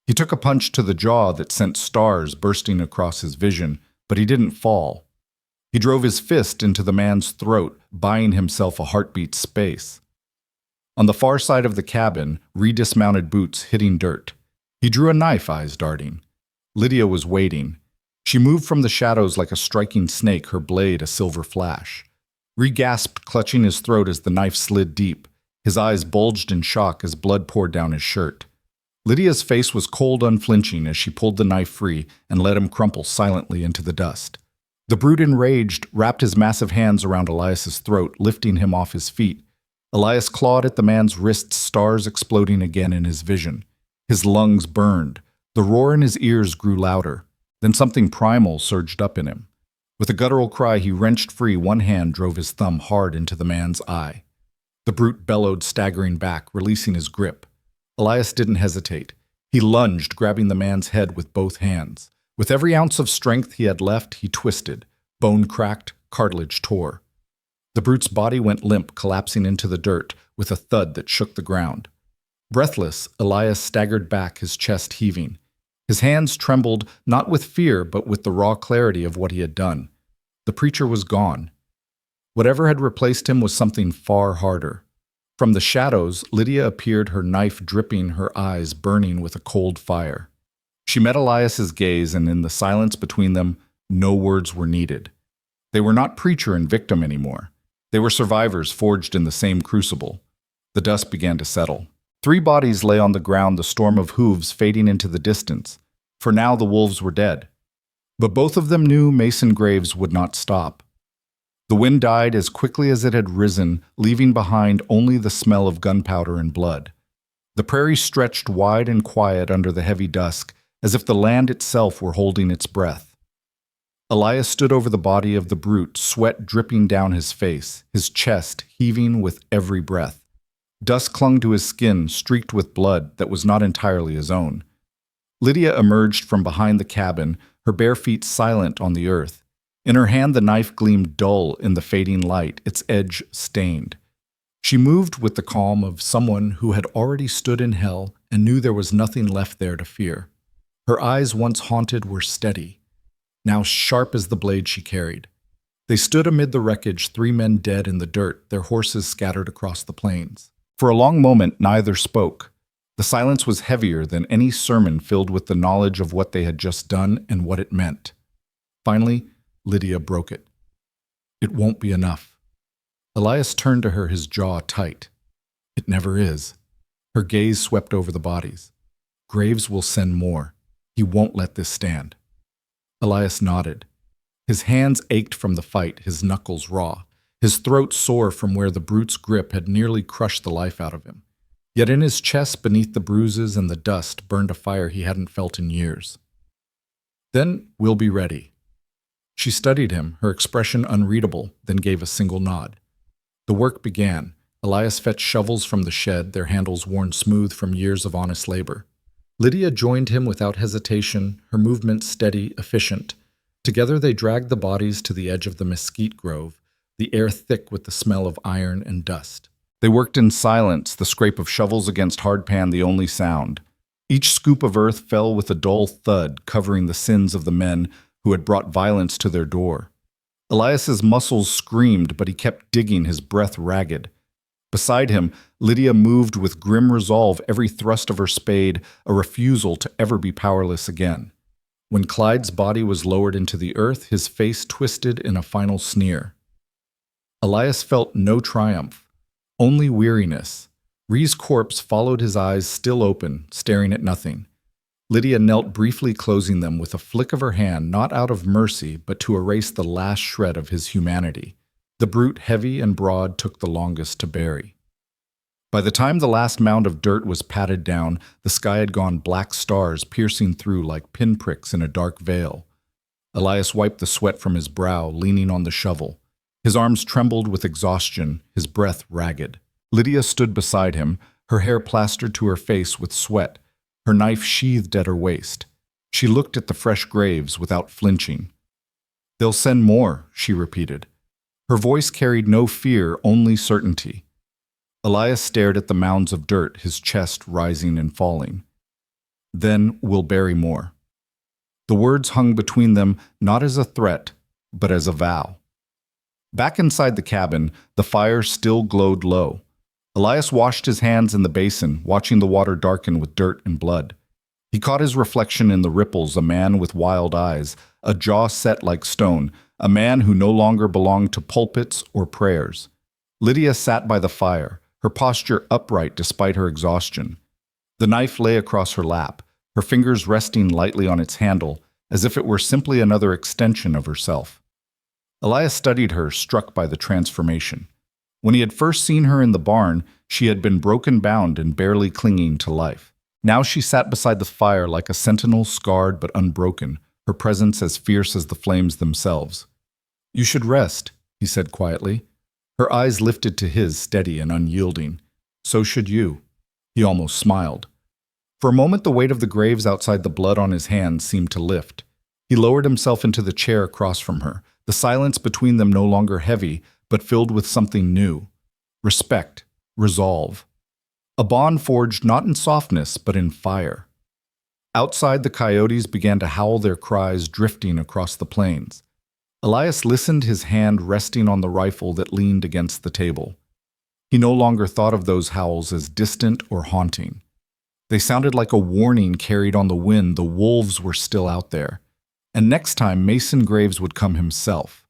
He took a punch to the jaw that sent stars bursting across his vision, but he didn't fall. He drove his fist into the man's throat, buying himself a heartbeat space. On the far side of the cabin, Ree dismounted, boots hitting dirt. He drew a knife, eyes darting. Lydia was waiting. She moved from the shadows like a striking snake, her blade a silver flash. Ree gasped, clutching his throat as the knife slid deep. His eyes bulged in shock as blood poured down his shirt. Lydia's face was cold, unflinching as she pulled the knife free and let him crumple silently into the dust. The brute, enraged, wrapped his massive hands around Elias's throat, lifting him off his feet. Elias clawed at the man's wrists, stars exploding again in his vision. His lungs burned. The roar in his ears grew louder. Then something primal surged up in him. With a guttural cry, he wrenched free. One hand drove his thumb hard into the man's eye. The brute bellowed, staggering back, releasing his grip. Elias didn't hesitate. He lunged, grabbing the man's head with both hands. With every ounce of strength he had left, he twisted. Bone cracked, cartilage tore. The brute's body went limp, collapsing into the dirt with a thud that shook the ground. Breathless, Elias staggered back, his chest heaving. His hands trembled, not with fear, but with the raw clarity of what he had done. The preacher was gone. Whatever had replaced him was something far harder. From the shadows, Lydia appeared, her knife dripping, her eyes burning with a cold fire. She met Elias's gaze, and in the silence between them, no words were needed. They were not preacher and victim anymore. They were survivors forged in the same crucible. The dust began to settle. 3 bodies lay on the ground, the storm of hooves fading into the distance. For now the wolves were dead. But both of them knew mason graves would not stop. The wind died as quickly as it had risen, leaving behind only the smell of gunpowder and blood. The prairie stretched wide and quiet under the heavy dusk, as if the land itself were holding its breath. Elias stood over the body of the brute, sweat dripping down his face, his chest heaving with every breath. Dust clung to his skin, streaked with blood that was not entirely his own. Lydia emerged from behind the cabin, her bare feet silent on the earth. In her hand the knife gleamed dull in the fading light, its edge stained. She moved with the calm of someone who had already stood in hell and knew there was nothing left there to fear. Her eyes, once haunted, were steady, now sharp as the blade she carried. They stood amid the wreckage, 3 men dead in the dirt, their horses scattered across the plains. For a long moment, neither spoke. The silence was heavier than any sermon, filled with the knowledge of what they had just done and what it meant. Finally, Lydia broke it. "It won't be enough." Elias turned to her, his jaw tight. "It never is." Her gaze swept over the bodies. "Graves will send more. He won't let this stand." Elias nodded. His hands ached from the fight, his knuckles raw, his throat sore from where the brute's grip had nearly crushed the life out of him. Yet in his chest, beneath the bruises and the dust, burned a fire he hadn't felt in years. "Then we'll be ready." She studied him, her expression unreadable, then gave a single nod. The work began. Elias fetched shovels from the shed, their handles worn smooth from years of honest labor. Lydia joined him without hesitation, her movements steady, efficient. Together they dragged the bodies to the edge of the mesquite grove, the air thick with the smell of iron and dust. They worked in silence, the scrape of shovels against hardpan the only sound. Each scoop of earth fell with a dull thud, covering the sins of the men who had brought violence to their door. Elias's muscles screamed, but he kept digging, his breath ragged. Beside him, Lydia moved with grim resolve, every thrust of her spade a refusal to ever be powerless again. When Clyde's body was lowered into the earth, his face twisted in a final sneer. Elias felt no triumph, only weariness. Ree's corpse followed his eyes still open, staring at nothing. Lydia knelt briefly, closing them with a flick of her hand, not out of mercy, but to erase the last shred of his humanity. The brute, heavy and broad, took the longest to bury. By the time the last mound of dirt was patted down, the sky had gone black, stars piercing through like pinpricks in a dark veil. Elias wiped the sweat from his brow, leaning on the shovel. His arms trembled with exhaustion, his breath ragged. Lydia stood beside him, her hair plastered to her face with sweat, her knife sheathed at her waist. She looked at the fresh graves without flinching. "They'll send more," she repeated. Her voice carried no fear, only certainty. Elias stared at the mounds of dirt, his chest rising and falling. "Then we'll bury more." The words hung between them not as a threat, but as a vow. Back inside the cabin, the fire still glowed low. Elias washed his hands in the basin, watching the water darken with dirt and blood. He caught his reflection in the ripples, a man with wild eyes, a jaw set like stone, a man who no longer belonged to pulpits or prayers. Lydia sat by the fire, her posture upright despite her exhaustion. The knife lay across her lap, her fingers resting lightly on its handle, as if it were simply another extension of herself. Elias studied her, struck by the transformation. When he had first seen her in the barn, she had been broken-bound and barely clinging to life. Now she sat beside the fire like a sentinel, scarred but unbroken, her presence as fierce as the flames themselves. "You should rest," he said quietly. Her eyes lifted to his, steady and unyielding. "So should you." He almost smiled. For a moment, the weight of the graves outside, the blood on his hands, seemed to lift. He lowered himself into the chair across from her, the silence between them no longer heavy, but filled with something new. Respect, resolve. A bond forged not in softness, but in fire. Outside, the coyotes began to howl, their cries drifting across the plains. Elias listened, his hand resting on the rifle that leaned against the table. He no longer thought of those howls as distant or haunting. They sounded like a warning carried on the wind. The wolves were still out there. And next time, Mason Graves would come himself.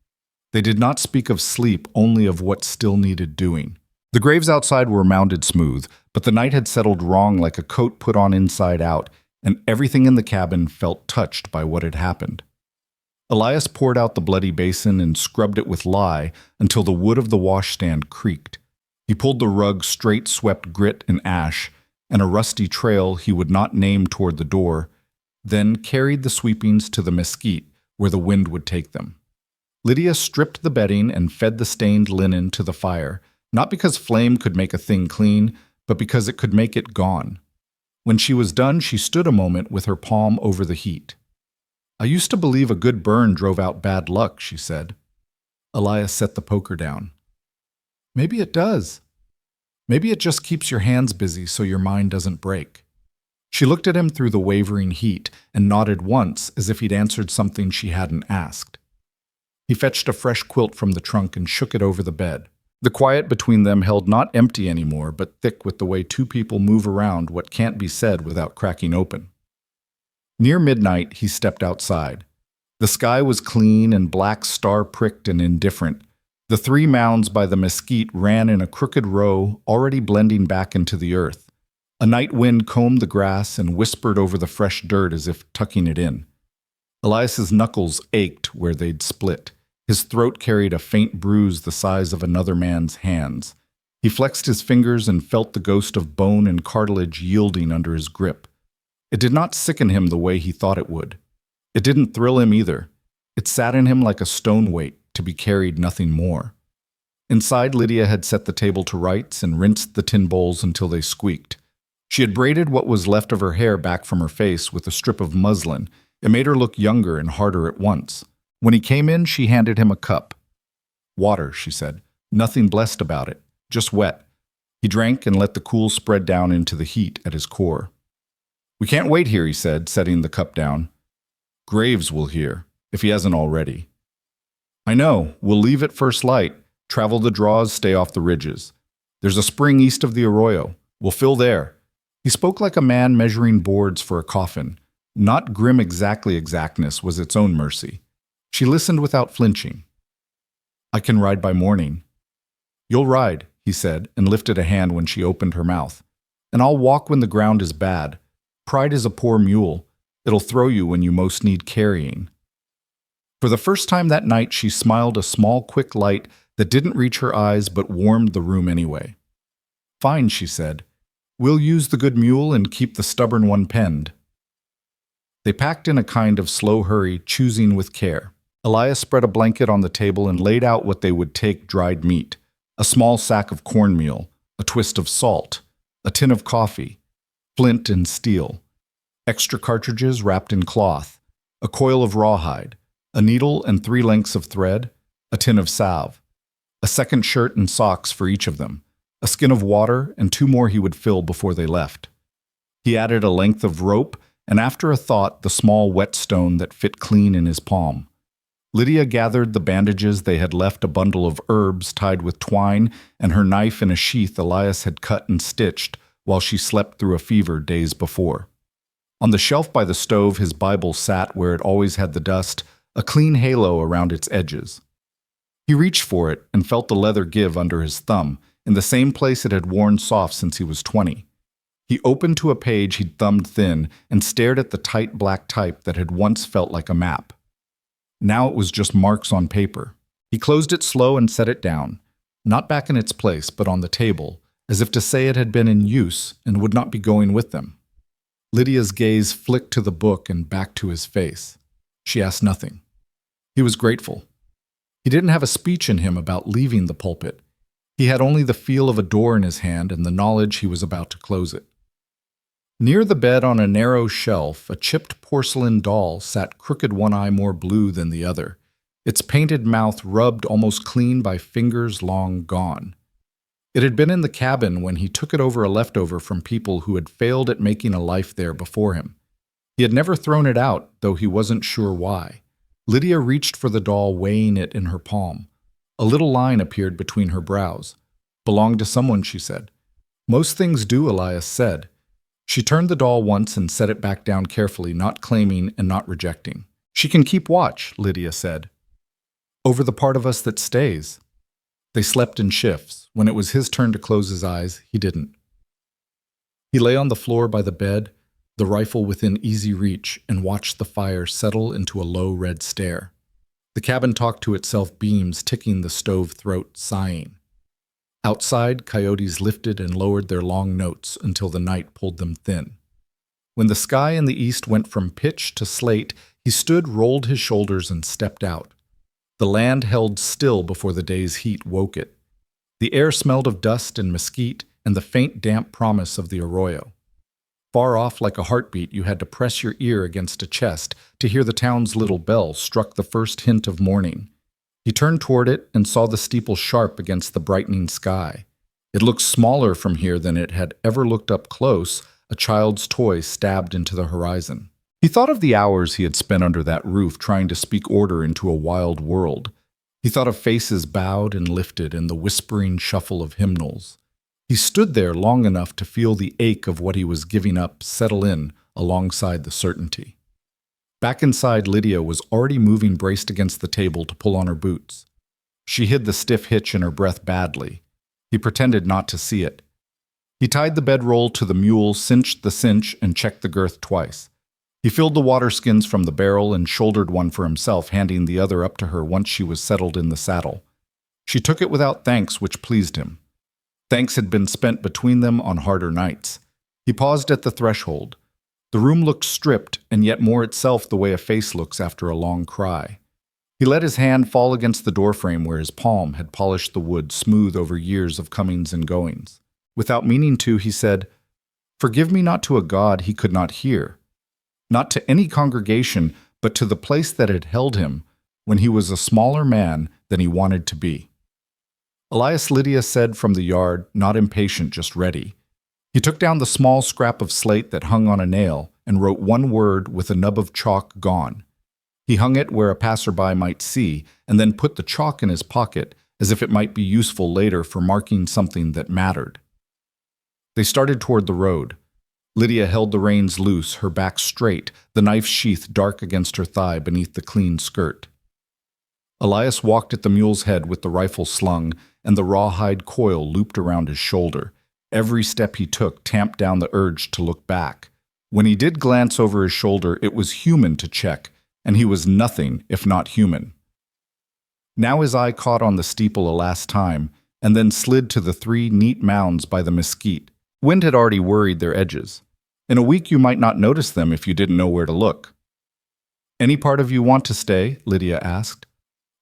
They did not speak of sleep, only of what still needed doing. The graves outside were mounded smooth, but the night had settled wrong like a coat put on inside out, and everything in the cabin felt touched by what had happened. Elias poured out the bloody basin and scrubbed it with lye until the wood of the washstand creaked. He pulled the rug straight, swept grit and ash, and a rusty trail he would not name toward the door, then carried the sweepings to the mesquite where the wind would take them. Lydia stripped the bedding and fed the stained linen to the fire, not because flame could make a thing clean, but because it could make it gone. When she was done, she stood a moment with her palm over the heat. "I used to believe a good burn drove out bad luck," she said. Elias set the poker down. "Maybe it does. Maybe it just keeps your hands busy so your mind doesn't break." She looked at him through the wavering heat and nodded once as if he'd answered something she hadn't asked. He fetched a fresh quilt from the trunk and shook it over the bed. The quiet between them held not empty anymore, but thick with the way two people move around what can't be said without cracking open. Near midnight, he stepped outside. The sky was clean and black, star-pricked and indifferent. The three mounds by the mesquite ran in a crooked row, already blending back into the earth. A night wind combed the grass and whispered over the fresh dirt as if tucking it in. Elias's knuckles ached where they'd split. His throat carried a faint bruise the size of another man's hands. He flexed his fingers and felt the ghost of bone and cartilage yielding under his grip. It did not sicken him the way he thought it would. It didn't thrill him either. It sat in him like a stone weight, to be carried, nothing more. Inside, Lydia had set the table to rights and rinsed the tin bowls until they squeaked. She had braided what was left of her hair back from her face with a strip of muslin. It made her look younger and harder at once. When he came in, she handed him a cup. "Water," she said. "Nothing blessed about it, just wet." He drank and let the cool spread down into the heat at his core. "We can't wait here," he said, setting the cup down. "Graves will hear, if he hasn't already." "I know. We'll leave at first light, travel the draws, stay off the ridges. There's a spring east of the arroyo. We'll fill there." He spoke like a man measuring boards for a coffin. Not grim exactness was its own mercy. She listened without flinching. "I can ride by morning." "You'll ride," he said, and lifted a hand when she opened her mouth. "And I'll walk when the ground is bad. Pride is a poor mule. It'll throw you when you most need carrying." For the first time that night, she smiled a small, quick light that didn't reach her eyes but warmed the room anyway. "Fine," she said. "We'll use the good mule and keep the stubborn one penned." They packed in a kind of slow hurry, choosing with care. Elias spread a blanket on the table and laid out what they would take: dried meat, a small sack of cornmeal, a twist of salt, a tin of coffee, flint and steel, extra cartridges wrapped in cloth, a coil of rawhide, a needle and 3 lengths of thread, a tin of salve, a second shirt and socks for each of them, a skin of water, and 2 more he would fill before they left. He added a length of rope, and after a thought, the small whetstone that fit clean in his palm. Lydia gathered the bandages they had left, a bundle of herbs tied with twine, and her knife in a sheath Elias had cut and stitched while she slept through a fever days before. On the shelf by the stove, his Bible sat where it always had the dust, a clean halo around its edges. He reached for it and felt the leather give under his thumb, in the same place it had worn soft since he was 20. He opened to a page he'd thumbed thin and stared at the tight black type that had once felt like a map. Now it was just marks on paper. He closed it slow and set it down, not back in its place, but on the table, as if to say it had been in use and would not be going with them. Lydia's gaze flicked to the book and back to his face. She asked nothing. He was grateful. He didn't have a speech in him about leaving the pulpit. He had only the feel of a door in his hand and the knowledge he was about to close it. Near the bed on a narrow shelf, a chipped porcelain doll sat, crooked, one eye more blue than the other, its painted mouth rubbed almost clean by fingers long gone. It had been in the cabin when he took it over a leftover from people who had failed at making a life there before him. He had never thrown it out, though he wasn't sure why. Lydia reached for the doll, weighing it in her palm. A little line appeared between her brows. "Belonged to someone," she said. "Most things do," Elias said. She turned the doll once and set it back down carefully, not claiming and not rejecting. "She can keep watch," Lydia said, "over the part of us that stays." They slept in shifts. When it was his turn to close his eyes, he didn't. He lay on the floor by the bed, the rifle within easy reach, and watched the fire settle into a low red stare. The cabin talked to itself, beams ticking the stove throat, sighing. Outside, coyotes lifted and lowered their long notes until the night pulled them thin. When the sky in the east went from pitch to slate, he stood, rolled his shoulders, and stepped out. The land held still before the day's heat woke it. The air smelled of dust and mesquite and the faint, damp promise of the arroyo. Far off, like a heartbeat, you had to press your ear against a chest to hear the town's little bell struck the first hint of morning. He turned toward it and saw the steeple sharp against the brightening sky. It looked smaller from here than it had ever looked up close, a child's toy stabbed into the horizon. He thought of the hours he had spent under that roof trying to speak order into a wild world. He thought of faces bowed and lifted and the whispering shuffle of hymnals. He stood there long enough to feel the ache of what he was giving up settle in alongside the certainty. Back inside, Lydia was already moving, braced against the table to pull on her boots. She hid the stiff hitch in her breath badly. He pretended not to see it. He tied the bedroll to the mule, cinched the cinch, and checked the girth twice. He filled the water skins from the barrel and shouldered one for himself, handing the other up to her once she was settled in the saddle. She took it without thanks, which pleased him. Thanks had been spent between them on harder nights. He paused at the threshold. The room looked stripped, and yet more itself the way a face looks after a long cry. He let his hand fall against the doorframe where his palm had polished the wood smooth over years of comings and goings. Without meaning to, he said, "Forgive me not to a God he could not hear, not to any congregation, but to the place that had held him when he was a smaller man than he wanted to be." Elias, Lydia said from the yard, not impatient, just ready. He took down the small scrap of slate that hung on a nail and wrote one word with a nub of chalk gone. He hung it where a passerby might see, and then put the chalk in his pocket as if it might be useful later for marking something that mattered. They started toward the road. Lydia held the reins loose, her back straight, the knife sheath dark against her thigh beneath the clean skirt. Elias walked at the mule's head with the rifle slung, and the rawhide coil looped around his shoulder. Every step he took tamped down the urge to look back. When he did glance over his shoulder, it was human to check, and he was nothing if not human. Now his eye caught on the steeple a last time, and then slid to the 3 neat mounds by the mesquite. Wind had already worried their edges. In a week you might not notice them if you didn't know where to look. "Any part of you want to stay?" Lydia asked.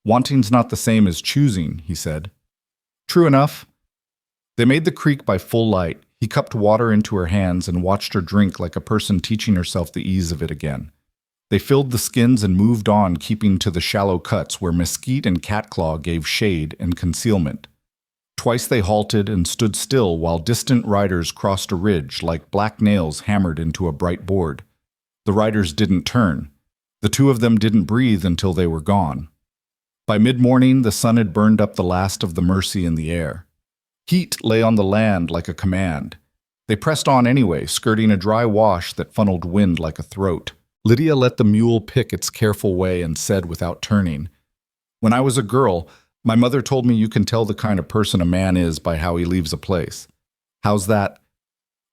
"Wanting's not the same as choosing," he said. "True enough." They made the creek by full light. He cupped water into her hands and watched her drink like a person teaching herself the ease of it again. They filled the skins and moved on, keeping to the shallow cuts where mesquite and catclaw gave shade and concealment. Twice they halted and stood still while distant riders crossed a ridge like black nails hammered into a bright board. The riders didn't turn. The 2 of them didn't breathe until they were gone. By mid-morning, the sun had burned up the last of the mercy in the air. Heat lay on the land like a command. They pressed on anyway, skirting a dry wash that funneled wind like a throat. Lydia let the mule pick its careful way and said without turning, "When I was a girl, my mother told me you can tell the kind of person a man is by how he leaves a place." "How's that?"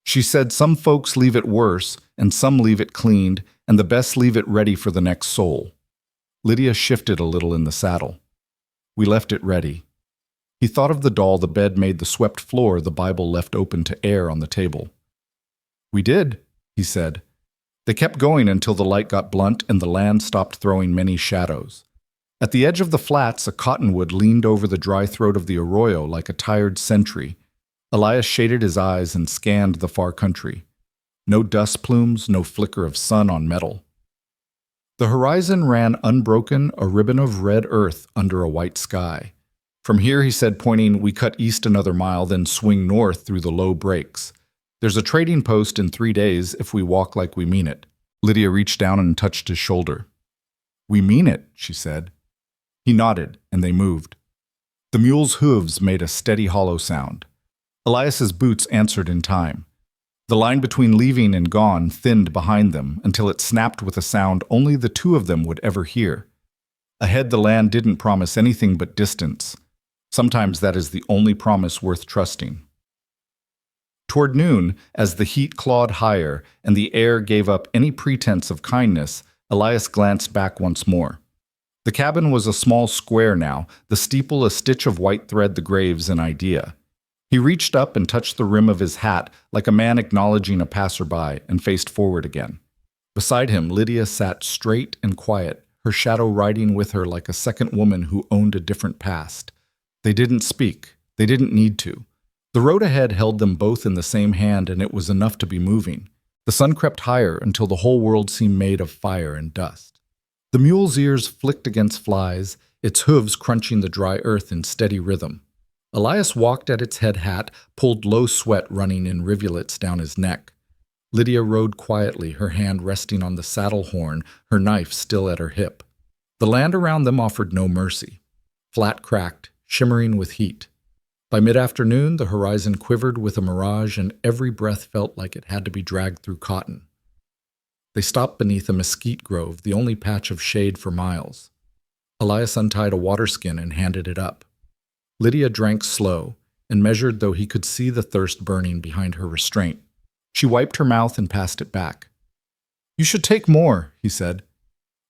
"She said some folks leave it worse, and some leave it cleaned, and the best leave it ready for the next soul." Lydia shifted a little in the saddle. "We left it ready." He thought of the doll the bed made, the swept floor the Bible left open to air on the table. "We did," he said. They kept going until the light got blunt and the land stopped throwing many shadows. At the edge of the flats, a cottonwood leaned over the dry throat of the arroyo like a tired sentry. Elias shaded his eyes and scanned the far country. No dust plumes, no flicker of sun on metal. The horizon ran unbroken, a ribbon of red earth under a white sky. "From here," he said, pointing, "we cut east another mile, then swing north through the low breaks. There's a trading post in 3 days if we walk like we mean it." Lydia reached down and touched his shoulder. "We mean it," she said. He nodded, and they moved. The mule's hooves made a steady hollow sound. Elias's boots answered in time. The line between leaving and gone thinned behind them until it snapped with a sound only the 2 of them would ever hear. Ahead the land didn't promise anything but distance. Sometimes that is the only promise worth trusting. Toward noon, as the heat clawed higher and the air gave up any pretense of kindness, Elias glanced back once more. The cabin was a small square now, the steeple a stitch of white thread, the graves an idea. He reached up and touched the rim of his hat like a man acknowledging a passerby and faced forward again. Beside him, Lydia sat straight and quiet, her shadow riding with her like a second woman who owned a different past. They didn't speak. They didn't need to. The road ahead held them both in the same hand, and it was enough to be moving. The sun crept higher until the whole world seemed made of fire and dust. The mule's ears flicked against flies, its hooves crunching the dry earth in steady rhythm. Elias walked at its head hat, pulled low sweat running in rivulets down his neck. Lydia rode quietly, her hand resting on the saddle horn, her knife still at her hip. The land around them offered no mercy. Flat cracked, shimmering with heat. By mid-afternoon, the horizon quivered with a mirage, and every breath felt like it had to be dragged through cotton. They stopped beneath a mesquite grove, the only patch of shade for miles. Elias untied a water skin and handed it up. Lydia drank slow, and measured though he could see the thirst burning behind her restraint. She wiped her mouth and passed it back. "You should take more," he said.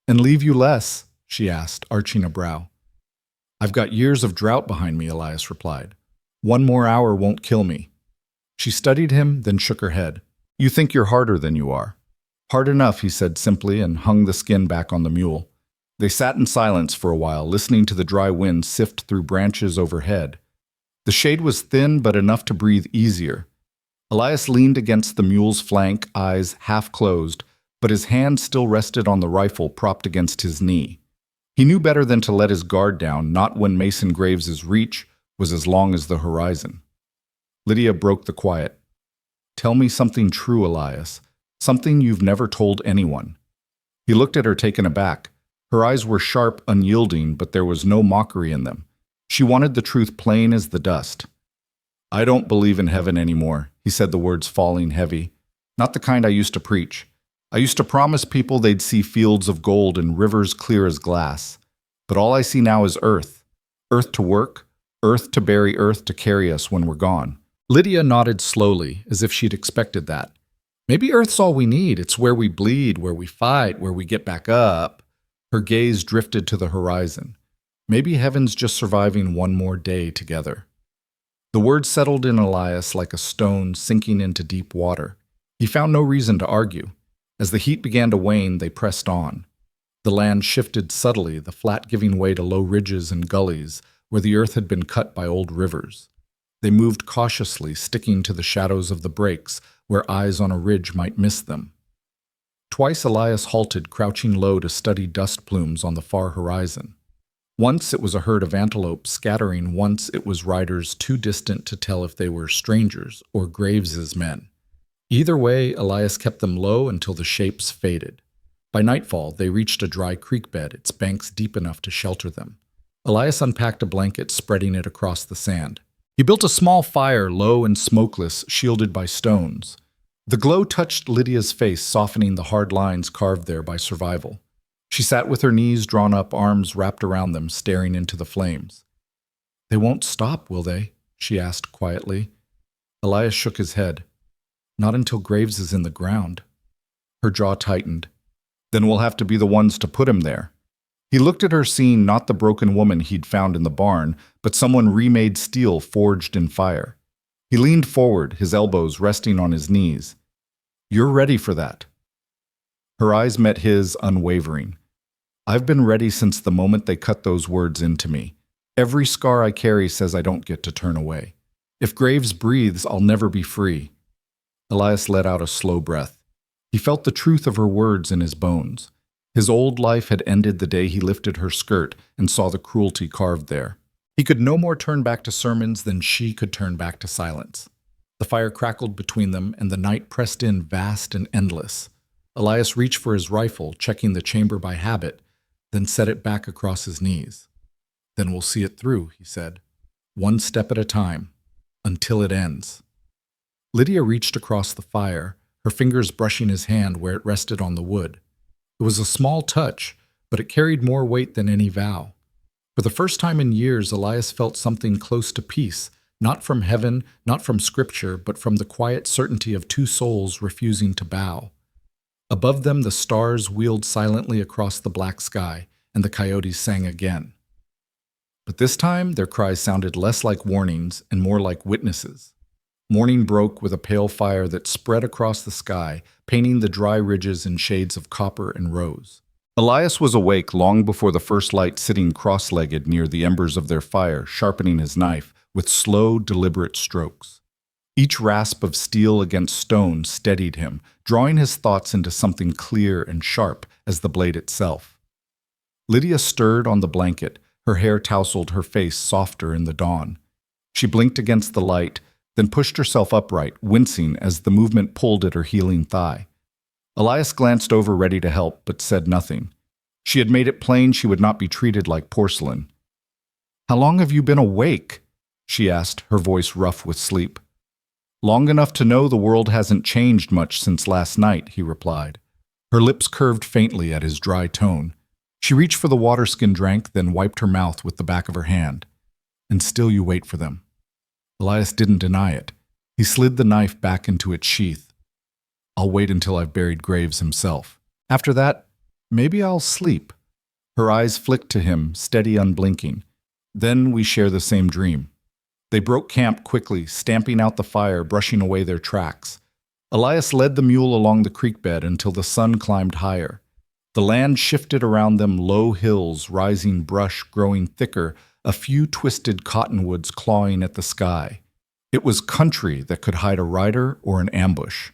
"And leave you less?" she asked, arching a brow. "I've got years of drought behind me," Elias replied. "1 more hour won't kill me." She studied him, then shook her head. "You think you're harder than you are." "Hard enough," he said simply, and hung the skin back on the mule. They sat in silence for a while, listening to the dry wind sift through branches overhead. The shade was thin, but enough to breathe easier. Elias leaned against the mule's flank, eyes half closed, but his hand still rested on the rifle propped against his knee. He knew better than to let his guard down, not when Mason Graves's reach was as long as the horizon. Lydia broke the quiet. "Tell me something true, Elias. Something you've never told anyone." He looked at her, taken aback. Her eyes were sharp, unyielding, but there was no mockery in them. She wanted the truth plain as the dust. "I don't believe in heaven anymore," he said, the words falling heavy. "Not the kind I used to preach. I used to promise people they'd see fields of gold and rivers clear as glass. But all I see now is earth. Earth to work, Earth to bury, earth to carry us when we're gone. Lydia nodded slowly, as if she'd expected that. Maybe Earth's all we need. It's where we bleed, where we fight, where we get back up. Her gaze drifted to the horizon. Maybe heaven's just surviving one more day together. The words settled in Elias like a stone sinking into deep water. He found no reason to argue. As the heat began to wane, they pressed on. The land shifted subtly, the flat giving way to low ridges and gullies where the earth had been cut by old rivers. They moved cautiously, sticking to the shadows of the breaks where eyes on a ridge might miss them. Twice Elias halted, crouching low to study dust plumes on the far horizon. Once it was a herd of antelope scattering, once it was riders too distant to tell if they were strangers or Graves's men. Either way, Elias kept them low until the shapes faded. By nightfall, they reached a dry creek bed, its banks deep enough to shelter them. Elias unpacked a blanket, spreading it across the sand. He built a small fire, low and smokeless, shielded by stones. The glow touched Lydia's face, softening the hard lines carved there by survival. She sat with her knees drawn up, arms wrapped around them, staring into the flames. "They won't stop, will they?" she asked quietly. Elias shook his head. "Not until Graves is in the ground." Her jaw tightened. "Then we'll have to be the ones to put him there." He looked at her, seeing not the broken woman he'd found in the barn, but someone remade steel forged in fire. He leaned forward, his elbows resting on his knees. "You're ready for that." Her eyes met his, unwavering. "I've been ready since the moment they cut those words into me. Every scar I carry says I don't get to turn away. If Graves breathes, I'll never be free." Elias let out a slow breath. He felt the truth of her words in his bones. His old life had ended the day he lifted her skirt and saw the cruelty carved there. He could no more turn back to sermons than she could turn back to silence. The fire crackled between them, and the night pressed in vast and endless. Elias reached for his rifle, checking the chamber by habit, then set it back across his knees. "Then we'll see it through," he said. "One step at a time, until it ends." Lydia reached across the fire, her fingers brushing his hand where it rested on the wood. It was a small touch, but it carried more weight than any vow. For the first time in years, Elias felt something close to peace, not from heaven, not from scripture, but from the quiet certainty of two souls refusing to bow. Above them, the stars wheeled silently across the black sky, and the coyotes sang again. But this time, their cries sounded less like warnings and more like witnesses. Morning broke with a pale fire that spread across the sky, painting the dry ridges in shades of copper and rose. Elias was awake long before the first light, sitting cross-legged near the embers of their fire, sharpening his knife with slow, deliberate strokes. Each rasp of steel against stone steadied him, drawing his thoughts into something clear and sharp as the blade itself. Lydia stirred on the blanket, her hair tousled, her face softer in the dawn. She blinked against the light, then pushed herself upright, wincing as the movement pulled at her healing thigh. Elias glanced over, ready to help, but said nothing. She had made it plain she would not be treated like porcelain. "How long have you been awake?" she asked, her voice rough with sleep. "Long enough to know the world hasn't changed much since last night," he replied. Her lips curved faintly at his dry tone. She reached for the water Skin drank, then wiped her mouth with the back of her hand. "And still you wait for them." Elias didn't deny it. He slid the knife back into its sheath. "I'll wait until I've buried Graves himself. After that, maybe I'll sleep." Her eyes flicked to him, steady, unblinking. "Then we share the same dream." They broke camp quickly, stamping out the fire, brushing away their tracks. Elias led the mule along the creek bed until the sun climbed higher. The land shifted around them, low hills, rising brush growing thicker, a few twisted cottonwoods clawing at the sky. It was country that could hide a rider or an ambush.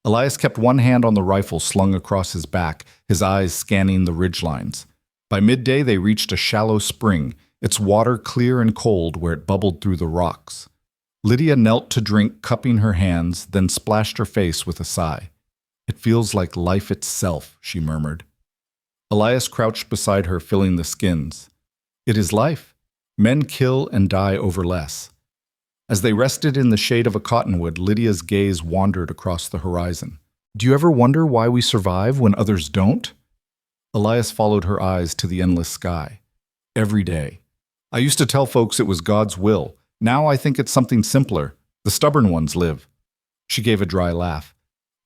Elias kept one hand on the rifle slung across his back, his eyes scanning the ridgelines. By midday, they reached a shallow spring, its water clear and cold where it bubbled through the rocks. Lydia knelt to drink, cupping her hands, then splashed her face with a sigh. "It feels like life itself," she murmured. Elias crouched beside her, filling the skins. "It is life. Men kill and die over less." As they rested in the shade of a cottonwood, Lydia's gaze wandered across the horizon. "Do you ever wonder why we survive when others don't?" Elias followed her eyes to the endless sky. "Every day. I used to tell folks it was God's will. Now I think it's something simpler. The stubborn ones live. She gave a dry laugh.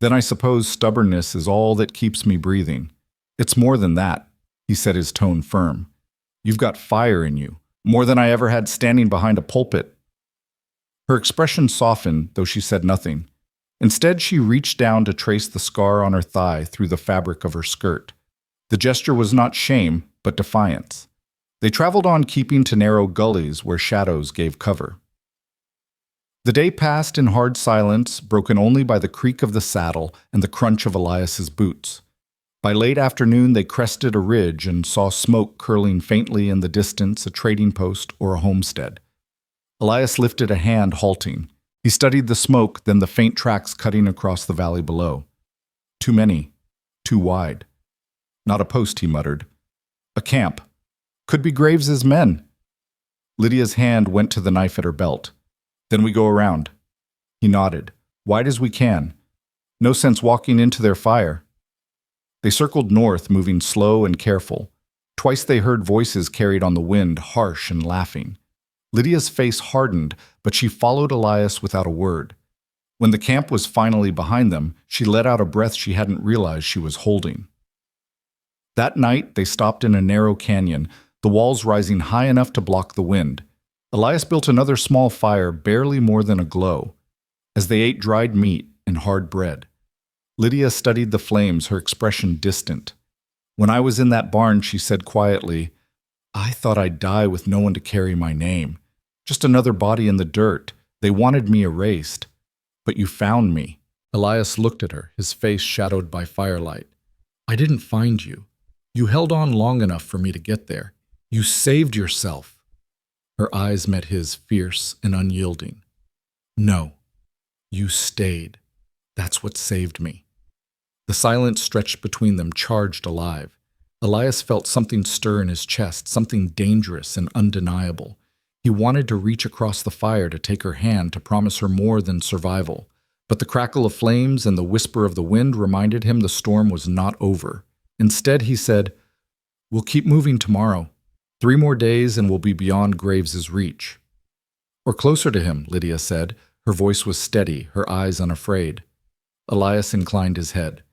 Then I suppose stubbornness is all that keeps me breathing. It's more than that, he said, his tone firm. You've got fire in you, more than I ever had standing behind a pulpit. Her expression softened, though she said nothing. Instead, she reached down to trace the scar on her thigh through the fabric of her skirt. The gesture was not shame, but defiance. They traveled on, keeping to narrow gullies where shadows gave cover. The day passed in hard silence, broken only by the creak of the saddle and the crunch of Elias's boots. By late afternoon, they crested a ridge and saw smoke curling faintly in the distance, a trading post or a homestead. Elias lifted a hand, halting. He studied the smoke, then the faint tracks cutting across the valley below. Too many. Too wide. Not a post, he muttered. A camp. Could be Graves's men. Lydia's hand went to the knife at her belt. Then we go around. He nodded. Wide as we can. No sense walking into their fire. They circled north, moving slow and careful. Twice they heard voices carried on the wind, harsh and laughing. Lydia's face hardened, but she followed Elias without a word. When the camp was finally behind them, she let out a breath she hadn't realized she was holding. That night, they stopped in a narrow canyon, the walls rising high enough to block the wind. Elias built another small fire, barely more than a glow. As they ate dried meat and hard bread, Lydia studied the flames, her expression distant. When I was in that barn, she said quietly, I thought I'd die with no one to carry my name. Just another body in the dirt. They wanted me erased. But you found me. Elias looked at her, his face shadowed by firelight. I didn't find you. You held on long enough for me to get there. You saved yourself. Her eyes met his, fierce and unyielding. No, you stayed. That's what saved me. The silence stretched between them, charged, alive. Elias felt something stir in his chest, something dangerous and undeniable. He wanted to reach across the fire to take her hand, to promise her more than survival. But the crackle of flames and the whisper of the wind reminded him the storm was not over. Instead, he said, We'll keep moving tomorrow. 3 more days and we'll be beyond Graves's reach. Or closer to him, Lydia said. Her voice was steady, her eyes unafraid. Elias inclined his head.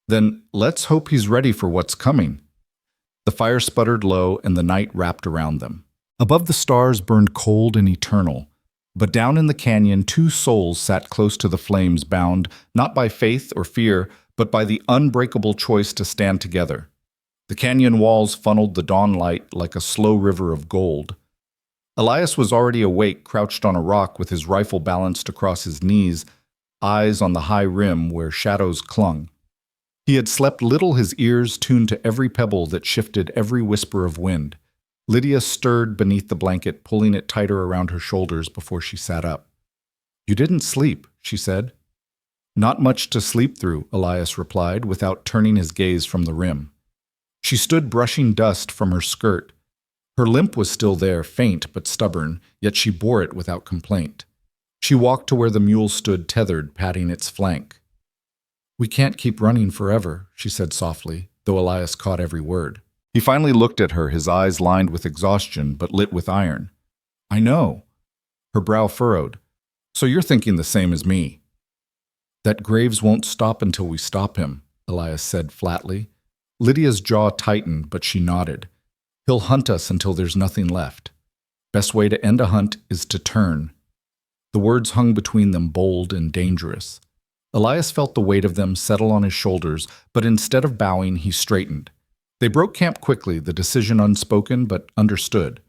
Then let's hope he's ready for what's coming. The fire sputtered low and the night wrapped around them. Above the stars burned cold and eternal. But down in the canyon, 2 souls sat close to the flames, bound not by faith or fear, but by the unbreakable choice to stand together. The canyon walls funneled the dawn light like a slow river of gold. Elias was already awake, crouched on a rock with his rifle balanced across his knees, eyes on the high rim where shadows clung. He had slept little, his ears tuned to every pebble that shifted, every whisper of wind. Lydia stirred beneath the blanket, pulling it tighter around her shoulders before she sat up. You didn't sleep, she said. Not much to sleep through, Elias replied, without turning his gaze from the rim. She stood brushing dust from her skirt. Her limp was still there, faint but stubborn, yet she bore it without complaint. She walked to where the mule stood tethered, patting its flank. We can't keep running forever, she said softly, though Elias caught every word. He finally looked at her, his eyes lined with exhaustion but lit with iron. I know. Her brow furrowed. So you're thinking the same as me. That Graves won't stop until we stop him, Elias said flatly. Lydia's jaw tightened, but she nodded. He'll hunt us until there's nothing left. Best way to end a hunt is to turn. The words hung between them, bold and dangerous. Elias felt the weight of them settle on his shoulders, but instead of bowing, he straightened. They broke camp quickly, the decision unspoken but understood.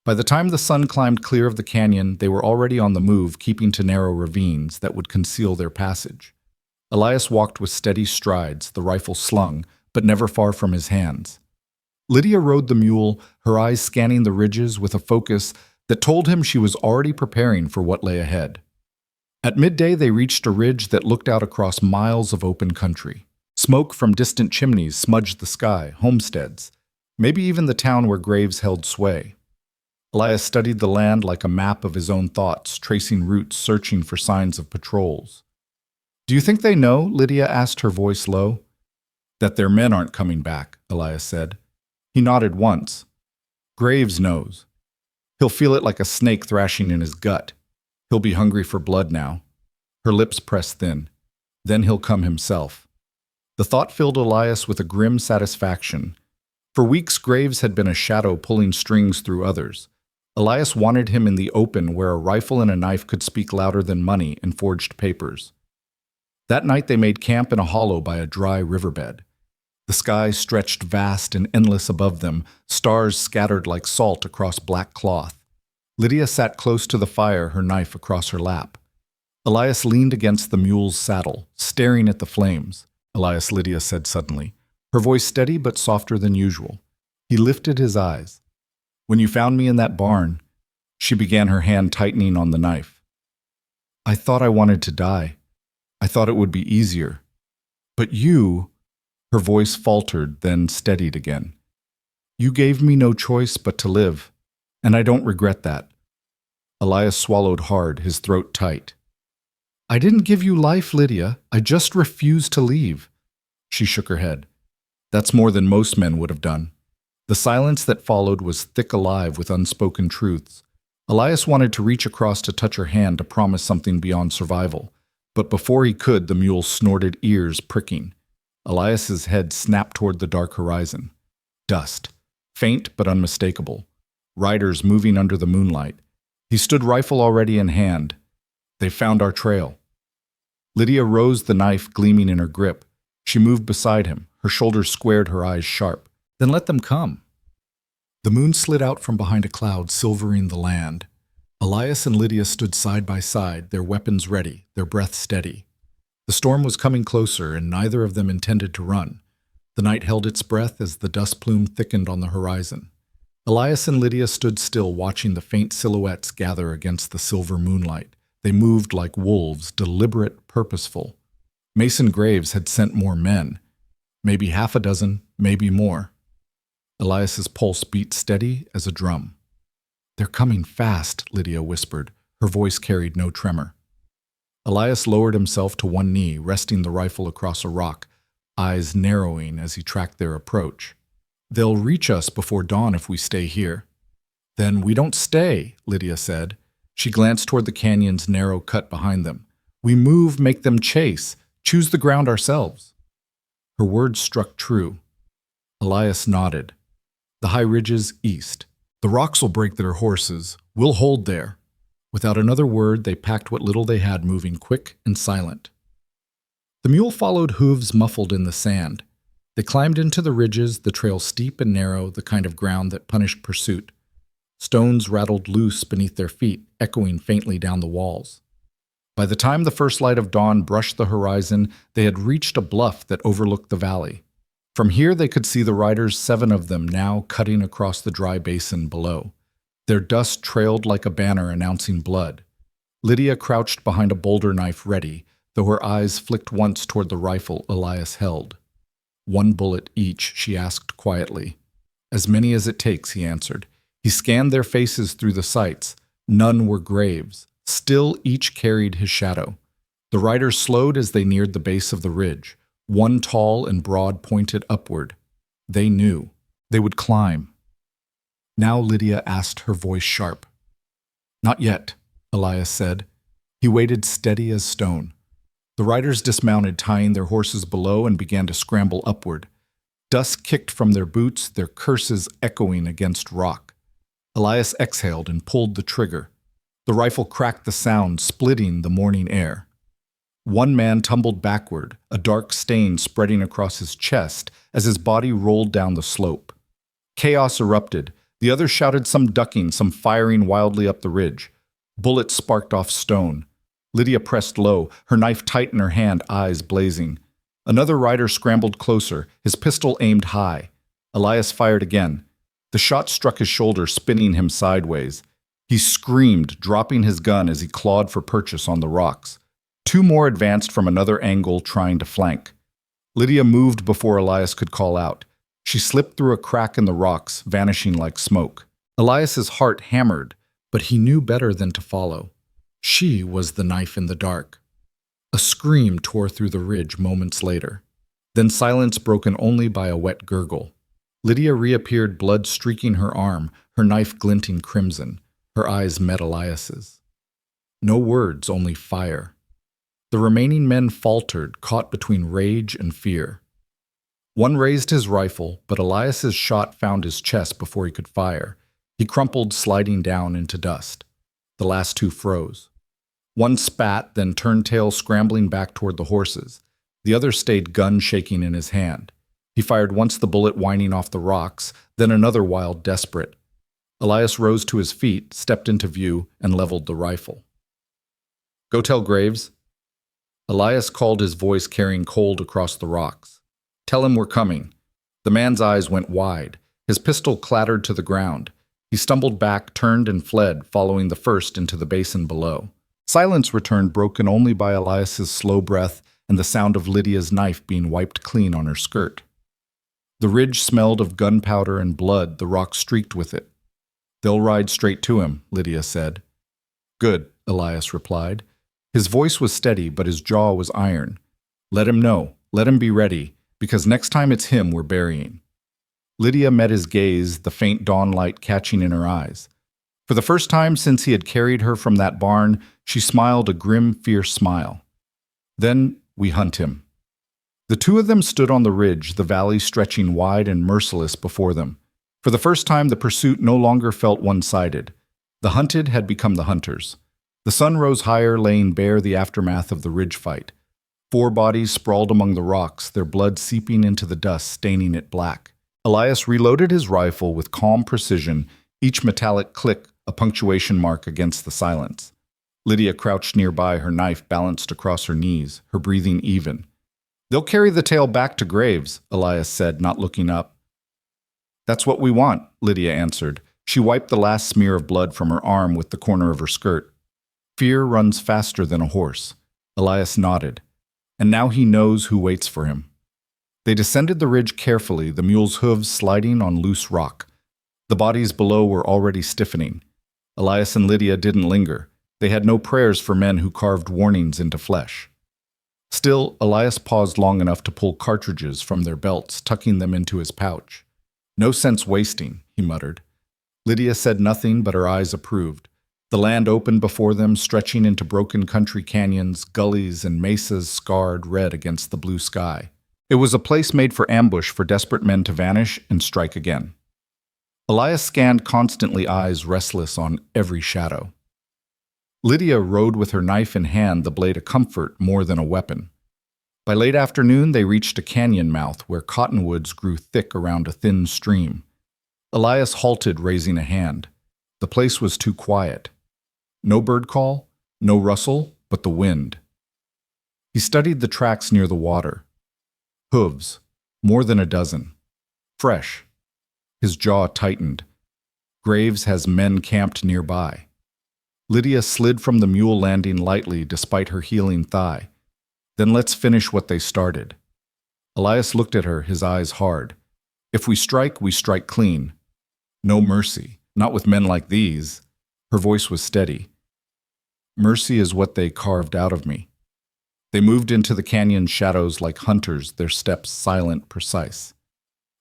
By the time the sun climbed clear of the canyon, they were already on the move, keeping to narrow ravines that would conceal their passage. Elias walked with steady strides, the rifle slung, but never far from his hands. Lydia rode the mule, her eyes scanning the ridges with a focus that told him she was already preparing for what lay ahead. At midday, they reached a ridge that looked out across miles of open country. Smoke from distant chimneys smudged the sky, homesteads, maybe even the town where Graves held sway. Elias studied the land like a map of his own thoughts, tracing routes, searching for signs of patrols. Do you think they know? Lydia asked, her voice low. That their men aren't coming back, Elias said. He nodded once. Graves knows. He'll feel it like a snake thrashing in his gut. He'll be hungry for blood now. Her lips pressed thin. Then he'll come himself. The thought filled Elias with a grim satisfaction. For weeks, Graves had been a shadow pulling strings through others. Elias wanted him in the open where a rifle and a knife could speak louder than money and forged papers. That night they made camp in a hollow by a dry riverbed. The sky stretched vast and endless above them, stars scattered like salt across black cloth. Lydia sat close to the fire, her knife across her lap. Elias leaned against the mule's saddle, staring at the flames. "Elias," Lydia said suddenly, her voice steady but softer than usual. He lifted his eyes. "When you found me in that barn," she began, her hand tightening on the knife, "I thought I wanted to die. I thought it would be easier. But you," her voice faltered, then steadied again. "You gave me no choice but to live, and I don't regret that." Elias swallowed hard, his throat tight. "I didn't give you life, Lydia. I just refused to leave." She shook her head. "That's more than most men would have done." The silence that followed was thick alive with unspoken truths. Elias wanted to reach across to touch her hand to promise something beyond survival. But before he could, the mule snorted, ears pricking. Elias's head snapped toward the dark horizon. Dust, faint but unmistakable. Riders moving under the moonlight. He stood, rifle already in hand. "They found our trail." Lydia rose, the knife gleaming in her grip. She moved beside him, her shoulders squared, her eyes sharp. "Then let them come." The moon slid out from behind a cloud, silvering the land. Elias and Lydia stood side by side, their weapons ready, their breath steady. The storm was coming closer, and neither of them intended to run. The night held its breath as the dust plume thickened on the horizon. Elias and Lydia stood still, watching the faint silhouettes gather against the silver moonlight. They moved like wolves, deliberate, purposeful. Mason Graves had sent more men. Maybe half a dozen, maybe more. Elias's pulse beat steady as a drum. "They're coming fast," Lydia whispered. Her voice carried no tremor. Elias lowered himself to one knee, resting the rifle across a rock, eyes narrowing as he tracked their approach. "They'll reach us before dawn if we stay here." "Then we don't stay," Lydia said. She glanced toward the canyon's narrow cut behind them. "We move, make them chase, choose the ground ourselves." Her words struck true. Elias nodded. "The high ridges east. The rocks will break their horses. We'll hold there." Without another word, they packed what little they had, moving quick and silent. The mule followed, hooves muffled in the sand. They climbed into the ridges, the trail steep and narrow, the kind of ground that punished pursuit. Stones rattled loose beneath their feet, echoing faintly down the walls. By the time the first light of dawn brushed the horizon, they had reached a bluff that overlooked the valley. From here they could see the riders, 7 of them, now cutting across the dry basin below. Their dust trailed like a banner announcing blood. Lydia crouched behind a boulder knife ready, though her eyes flicked once toward the rifle Elias held. "1 bullet each," she asked quietly. "As many as it takes," he answered. He scanned their faces through the sights. None were Graves. Still, each carried his shadow. The riders slowed as they neared the base of the ridge. One tall and broad pointed upward. They knew. They would climb. Now Lydia asked, her voice sharp. "Not yet," Elias said. He waited, steady as stone. The riders dismounted, tying their horses below, and began to scramble upward. Dust kicked from their boots, their curses echoing against rock. Elias exhaled and pulled the trigger. The rifle cracked the sound, splitting the morning air. One man tumbled backward, a dark stain spreading across his chest as his body rolled down the slope. Chaos erupted. The others shouted, some ducking, some firing wildly up the ridge. Bullets sparked off stone. Lydia pressed low, her knife tight in her hand, eyes blazing. Another rider scrambled closer, his pistol aimed high. Elias fired again. The shot struck his shoulder, spinning him sideways. He screamed, dropping his gun as he clawed for purchase on the rocks. 2 more advanced from another angle, trying to flank. Lydia moved before Elias could call out. She slipped through a crack in the rocks, vanishing like smoke. Elias's heart hammered, but he knew better than to follow. She was the knife in the dark. A scream tore through the ridge moments later. Then silence broken only by a wet gurgle. Lydia reappeared, blood streaking her arm, her knife glinting crimson. Her eyes met Elias's. No words, only fire. The remaining men faltered, caught between rage and fear. One raised his rifle, but Elias's shot found his chest before he could fire. He crumpled, sliding down into dust. The last two froze. One spat, then turned tail, scrambling back toward the horses. The other stayed, gun shaking in his hand. He fired once, the bullet whining off the rocks, then another wild, desperate. Elias rose to his feet, stepped into view, and leveled the rifle. "Go tell Graves." Elias called, his voice carrying cold across the rocks. "Tell him we're coming." The man's eyes went wide. His pistol clattered to the ground. He stumbled back, turned, and fled, following the first into the basin below. Silence returned, broken only by Elias's slow breath and the sound of Lydia's knife being wiped clean on her skirt. The ridge smelled of gunpowder and blood, the rock streaked with it. "They'll ride straight to him," Lydia said. "Good," Elias replied. His voice was steady, but his jaw was iron. "Let him know. Let him be ready, because next time it's him we're burying." Lydia met his gaze, the faint dawn light catching in her eyes. For the first time since he had carried her from that barn, she smiled a grim, fierce smile. "Then we hunt him." The two of them stood on the ridge, the valley stretching wide and merciless before them. For the first time, the pursuit no longer felt one-sided. The hunted had become the hunters. The sun rose higher, laying bare the aftermath of the ridge fight. 4 bodies sprawled among the rocks, their blood seeping into the dust, staining it black. Elias reloaded his rifle with calm precision, each metallic click a punctuation mark against the silence. Lydia crouched nearby, her knife balanced across her knees, her breathing even. "They'll carry the tale back to Graves," Elias said, not looking up. "That's what we want," Lydia answered. She wiped the last smear of blood from her arm with the corner of her skirt. "Fear runs faster than a horse." Elias nodded. "And now he knows who waits for him." They descended the ridge carefully, the mule's hooves sliding on loose rock. The bodies below were already stiffening. Elias and Lydia didn't linger. They had no prayers for men who carved warnings into flesh. Still, Elias paused long enough to pull cartridges from their belts, tucking them into his pouch. "No sense wasting," he muttered. Lydia said nothing, but her eyes approved. The land opened before them, stretching into broken country canyons, gullies, and mesas scarred red against the blue sky. It was a place made for ambush, for desperate men to vanish and strike again. Elias scanned constantly, eyes restless on every shadow. Lydia rode with her knife in hand, the blade a comfort more than a weapon. By late afternoon, they reached a canyon mouth where cottonwoods grew thick around a thin stream. Elias halted, raising a hand. The place was too quiet. No bird call, no rustle, but the wind. He studied the tracks near the water. Hooves, more than a dozen. Fresh. His jaw tightened. Graves has men camped nearby. Lydia slid from the mule, landing lightly despite her healing thigh. "Then let's finish what they started." Elias looked at her, his eyes hard. "If we strike clean. No mercy, not with men like these." Her voice was steady. "Mercy is what they carved out of me." They moved into the canyon's shadows like hunters, their steps silent, precise.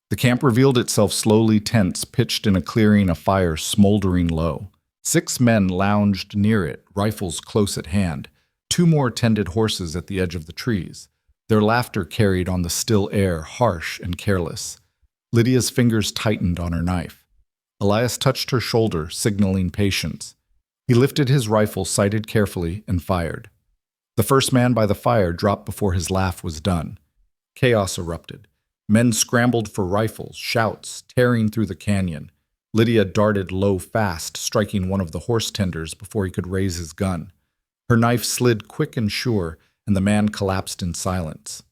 The camp revealed itself slowly, tense, pitched in a clearing, a fire smoldering low. 6 men lounged near it, rifles close at hand. 2 more tended horses at the edge of the trees. Their laughter carried on the still air, harsh and careless. Lydia's fingers tightened on her knife. Elias touched her shoulder, signaling patience. He lifted his rifle, sighted carefully, and fired. The first man by the fire dropped before his laugh was done. Chaos erupted. Men scrambled for rifles, shouts, tearing through the canyon. Lydia darted low fast, striking one of the horse tenders before he could raise his gun. Her knife slid quick and sure, and the man collapsed in silence.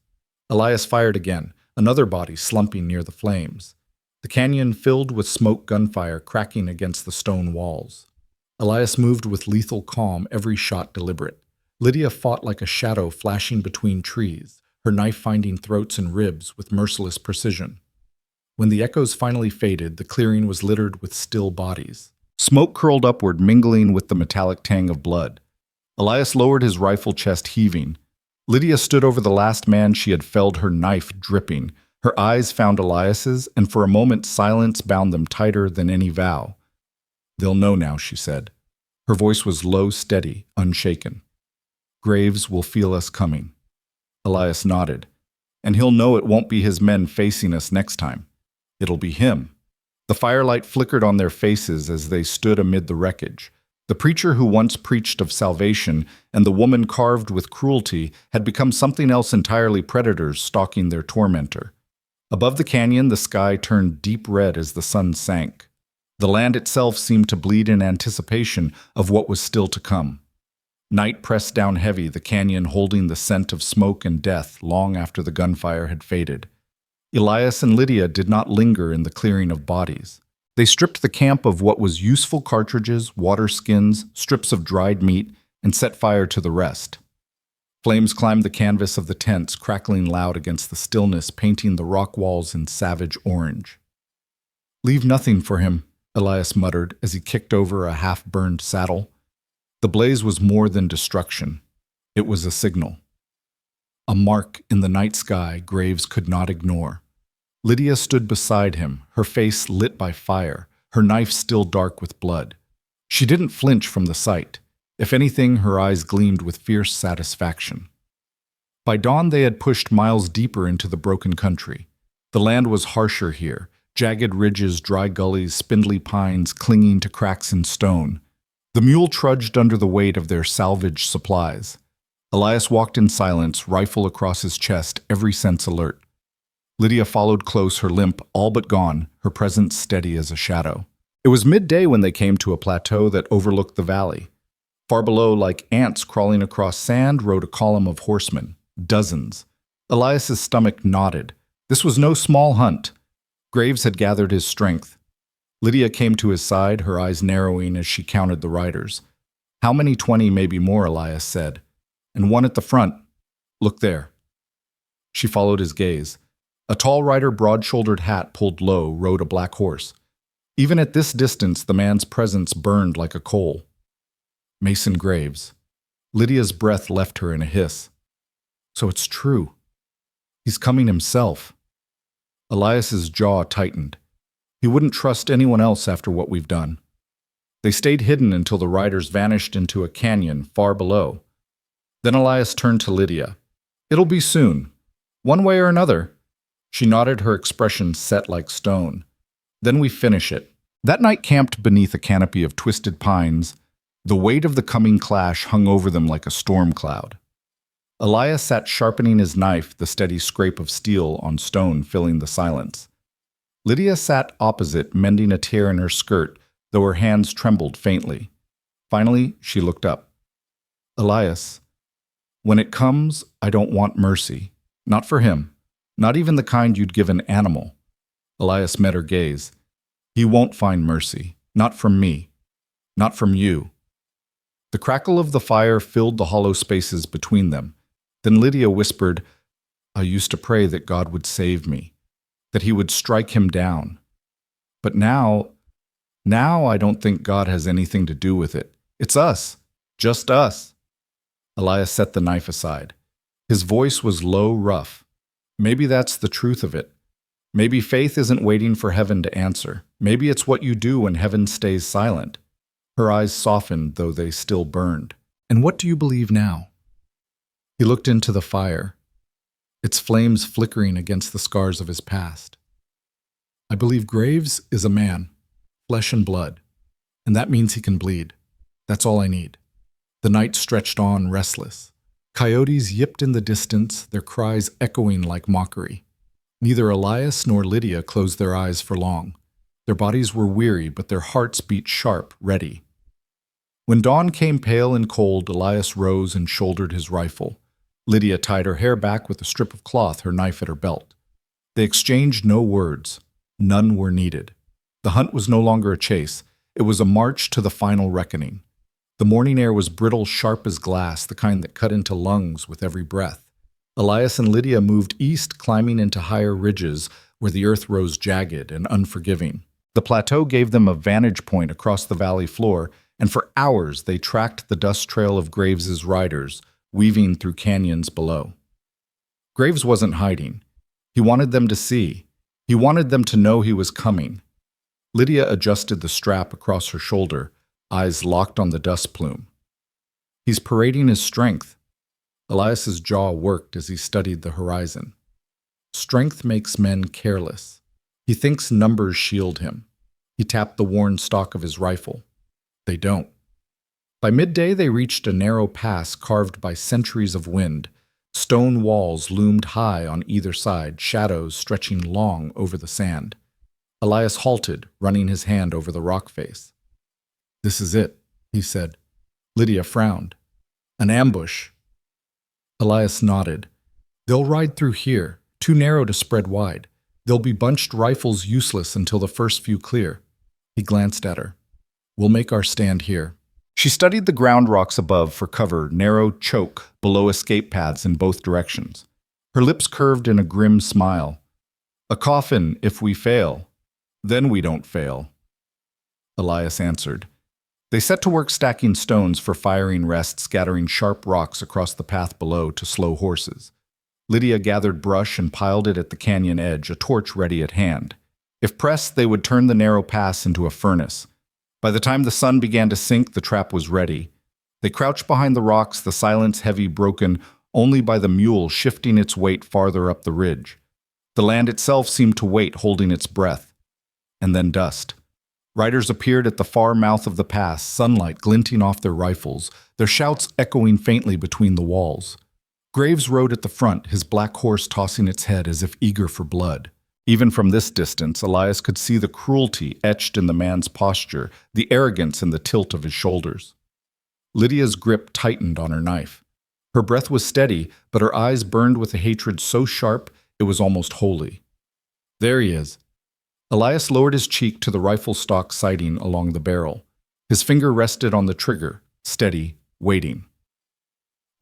Elias fired again, another body slumping near the flames. The canyon filled with smoke, gunfire cracking against the stone walls. Elias moved with lethal calm, every shot deliberate. Lydia fought like a shadow flashing between trees, her knife finding throats and ribs with merciless precision. When the echoes finally faded, the clearing was littered with still bodies. Smoke curled upward, mingling with the metallic tang of blood. Elias lowered his rifle, chest heaving. Lydia stood over the last man she had felled, her knife dripping. Her eyes found Elias's, and for a moment silence bound them tighter than any vow. They'll know now, she said. Her voice was low, steady, unshaken. Graves will feel us coming. Elias nodded. And he'll know it won't be his men facing us next time. It'll be him. The firelight flickered on their faces as they stood amid the wreckage. The preacher who once preached of salvation and the woman carved with cruelty had become something else entirely, predators stalking their tormentor. Above the canyon, the sky turned deep red as the sun sank. The land itself seemed to bleed in anticipation of what was still to come. Night pressed down heavy, the canyon holding the scent of smoke and death long after the gunfire had faded. Elias and Lydia did not linger in the clearing of bodies. They stripped the camp of what was useful cartridges, water skins, strips of dried meat, and set fire to the rest. Flames climbed the canvas of the tents, crackling loud against the stillness, painting the rock walls in savage orange. "Leave nothing for him," Elias muttered as he kicked over a half-burned saddle. The blaze was more than destruction. It was a signal. A mark in the night sky Graves could not ignore. Lydia stood beside him, her face lit by fire, her knife still dark with blood. She didn't flinch from the sight. If anything, her eyes gleamed with fierce satisfaction. By dawn, they had pushed miles deeper into the broken country. The land was harsher here, jagged ridges, dry gullies, spindly pines clinging to cracks in stone. The mule trudged under the weight of their salvaged supplies. Elias walked in silence, rifle across his chest, every sense alert. Lydia followed close, her limp all but gone, her presence steady as a shadow. It was midday when they came to a plateau that overlooked the valley. Far below, like ants crawling across sand, rode a column of horsemen, dozens. Elias's stomach knotted. This was no small hunt. Graves had gathered his strength. Lydia came to his side, her eyes narrowing as she counted the riders. "How many? 20, maybe more," Elias said. "And one at the front. Look there." She followed his gaze. A tall rider, broad-shouldered hat pulled low, rode a black horse. Even at this distance, the man's presence burned like a coal. Mason Graves. Lydia's breath left her in a hiss. So it's true. He's coming himself. Elias's jaw tightened. He wouldn't trust anyone else after what we've done. They stayed hidden until the riders vanished into a canyon far below. Then Elias turned to Lydia. "It'll be soon. One way or another." She nodded, her expression set like stone. "Then we finish it." That night, camped beneath a canopy of twisted pines, the weight of the coming clash hung over them like a storm cloud. Elias sat sharpening his knife, the steady scrape of steel on stone filling the silence. Lydia sat opposite, mending a tear in her skirt, though her hands trembled faintly. Finally, she looked up. "Elias, when it comes, I don't want mercy. Not for him. Not even the kind you'd give an animal." Elias met her gaze. "He won't find mercy. Not from me. Not from you." The crackle of the fire filled the hollow spaces between them. Then Lydia whispered, "I used to pray that God would save me, that he would strike him down. But now I don't think God has anything to do with it. It's us. Just us." Elias set the knife aside. His voice was low, rough. "Maybe that's the truth of it. Maybe faith isn't waiting for heaven to answer. Maybe it's what you do when heaven stays silent." Her eyes softened, though they still burned. "And what do you believe now?" He looked into the fire, its flames flickering against the scars of his past. "I believe Graves is a man, flesh and blood, and that means he can bleed. That's all I need." The night stretched on, restless. Coyotes yipped in the distance, their cries echoing like mockery. Neither Elias nor Lydia closed their eyes for long. Their bodies were weary, but their hearts beat sharp, ready. When dawn came pale and cold, Elias rose and shouldered his rifle. Lydia tied her hair back with a strip of cloth, her knife at her belt. They exchanged no words. None were needed. The hunt was no longer a chase. It was a march to the final reckoning. The morning air was brittle, sharp as glass, the kind that cut into lungs with every breath. Elias and Lydia moved east, climbing into higher ridges where the earth rose jagged and unforgiving. The plateau gave them a vantage point across the valley floor, and for hours they tracked the dust trail of Graves's riders, weaving through canyons below. Graves wasn't hiding. He wanted them to see. He wanted them to know he was coming. Lydia adjusted the strap across her shoulder, eyes locked on the dust plume. He's parading his strength. Elias's jaw worked as he studied the horizon. Strength makes men careless. He thinks numbers shield him. He tapped the worn stock of his rifle. They don't. By midday, they reached a narrow pass carved by centuries of wind. Stone walls loomed high on either side, shadows stretching long over the sand. Elias halted, running his hand over the rock face. "This is it," he said. Lydia frowned. "An ambush." Elias nodded. "They'll ride through here, too narrow to spread wide. They'll be bunched rifles useless until the first few clear." He glanced at her. "We'll make our stand here." She studied the ground rocks above for cover, narrow choke below escape paths in both directions. Her lips curved in a grim smile. "A coffin if we fail. Then we don't fail," Elias answered. They set to work stacking stones for firing rest, scattering sharp rocks across the path below to slow horses. Lydia gathered brush and piled it at the canyon edge, a torch ready at hand. If pressed, they would turn the narrow pass into a furnace. By the time the sun began to sink, the trap was ready. They crouched behind the rocks, the silence heavy, broken only by the mule shifting its weight farther up the ridge. The land itself seemed to wait, holding its breath. And then dust. Riders appeared at the far mouth of the pass, sunlight glinting off their rifles, their shouts echoing faintly between the walls. Graves rode at the front, his black horse tossing its head as if eager for blood. Even from this distance, Elias could see the cruelty etched in the man's posture, the arrogance in the tilt of his shoulders. Lydia's grip tightened on her knife. Her breath was steady, but her eyes burned with a hatred so sharp it was almost holy. "There he is." Elias lowered his cheek to the rifle stock sighting along the barrel. His finger rested on the trigger, steady, waiting.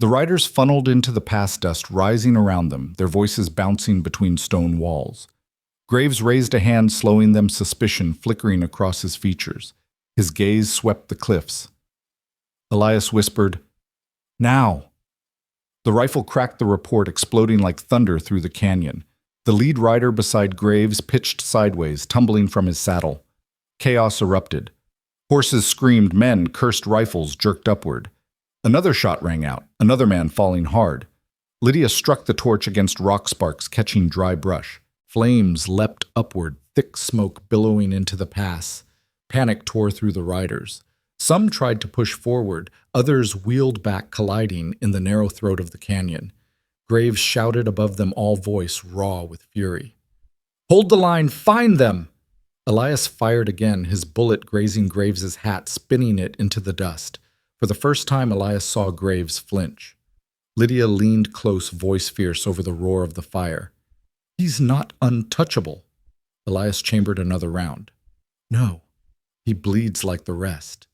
The riders funneled into the pass dust rising around them, their voices bouncing between stone walls. Graves raised a hand, slowing them, suspicion flickering across his features. His gaze swept the cliffs. Elias whispered, "Now!" The rifle cracked the report, exploding like thunder through the canyon. The lead rider beside Graves pitched sideways, tumbling from his saddle. Chaos erupted. Horses screamed, men cursed, rifles jerked upward. Another shot rang out, another man falling hard. Lydia struck the torch against rock sparks, catching dry brush. Flames leapt upward, thick smoke billowing into the pass. Panic tore through the riders. Some tried to push forward, others wheeled back, colliding in the narrow throat of the canyon. Graves shouted above them, all voice raw with fury. "Hold the line! Find them!" Elias fired again, his bullet grazing Graves's hat, spinning it into the dust. For the first time, Elias saw Graves flinch. Lydia leaned close, voice fierce over the roar of the fire. "He's not untouchable." Elias chambered another round. "No, he bleeds like the rest."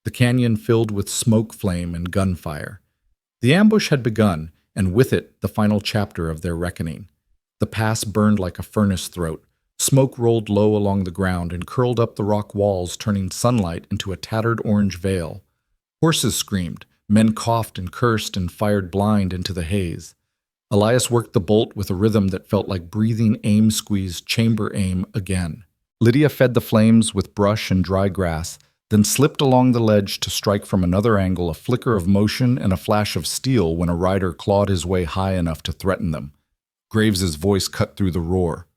The canyon filled with smoke, flame, and gunfire. The ambush had begun, and with it, the final chapter of their reckoning. The pass burned like a furnace throat. Smoke rolled low along the ground and curled up the rock walls, turning sunlight into a tattered orange veil. Horses screamed, men coughed and cursed and fired blind into the haze. Elias worked the bolt with a rhythm that felt like breathing aim squeeze, chamber aim again. Lydia fed the flames with brush and dry grass, then slipped along the ledge to strike from another angle, a flicker of motion and a flash of steel when a rider clawed his way high enough to threaten them. Graves's voice cut through the roar.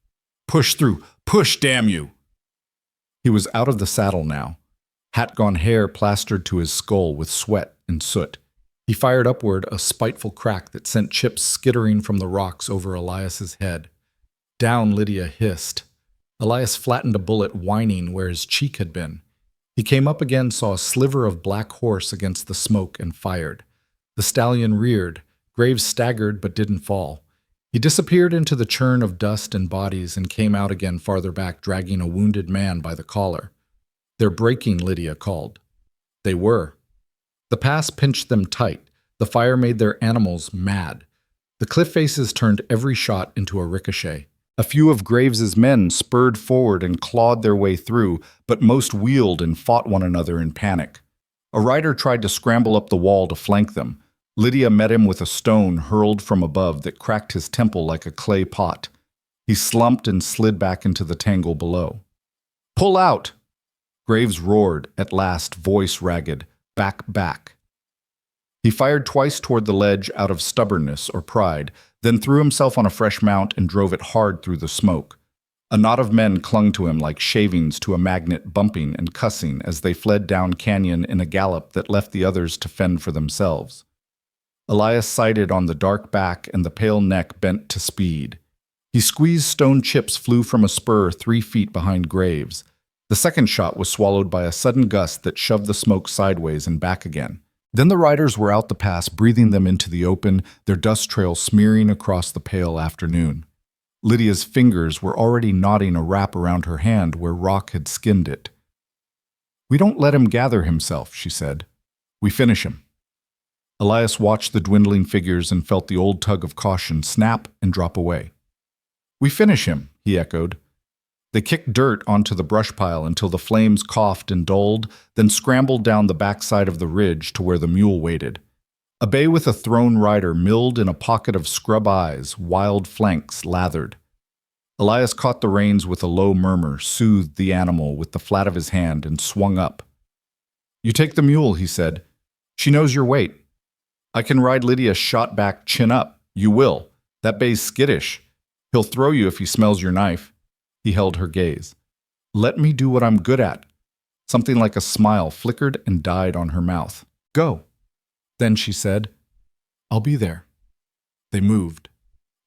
"Push through! Push, damn you!" He was out of the saddle now, hat-gone hair plastered to his skull with sweat and soot. He fired upward, a spiteful crack that sent chips skittering from the rocks over Elias's head. Down, Lydia hissed. Elias flattened a bullet, whining where his cheek had been. He came up again, saw a sliver of black horse against the smoke, and fired. The stallion reared. Graves staggered but didn't fall. He disappeared into the churn of dust and bodies and came out again farther back, dragging a wounded man by the collar. "They're breaking," Lydia called. They were. The pass pinched them tight. The fire made their animals mad. The cliff faces turned every shot into a ricochet. A few of Graves's men spurred forward and clawed their way through, but most wheeled and fought one another in panic. A rider tried to scramble up the wall to flank them. Lydia met him with a stone hurled from above that cracked his temple like a clay pot. He slumped and slid back into the tangle below. Pull out! Graves roared, at last, voice ragged. Back, back. He fired twice toward the ledge out of stubbornness or pride, then threw himself on a fresh mount and drove it hard through the smoke. A knot of men clung to him like shavings to a magnet, bumping and cussing as they fled down canyon in a gallop that left the others to fend for themselves. Elias sighted on the dark back and the pale neck bent to speed. He squeezed stone chips flew from a spur 3 feet behind Graves. The second shot was swallowed by a sudden gust that shoved the smoke sideways and back again. Then the riders were out the pass, breathing them into the open, their dust trail smearing across the pale afternoon. Lydia's fingers were already knotting a wrap around her hand where rock had skinned it. "We don't let him gather himself," she said. "We finish him." Elias watched the dwindling figures and felt the old tug of caution snap and drop away. "We finish him," he echoed. They kicked dirt onto the brush pile until the flames coughed and dulled, then scrambled down the backside of the ridge to where the mule waited. A bay with a thrown rider milled in a pocket of scrub eyes, wild flanks lathered. Elias caught the reins with a low murmur, soothed the animal with the flat of his hand, and swung up. "You take the mule," he said. "She knows your weight. I can ride Lydia shot back, chin up. You will. That bay's skittish. He'll throw you if he smells your knife." He held her gaze. "Let me do what I'm good at." Something like a smile flickered and died on her mouth. "Go." Then she said, "I'll be there." They moved.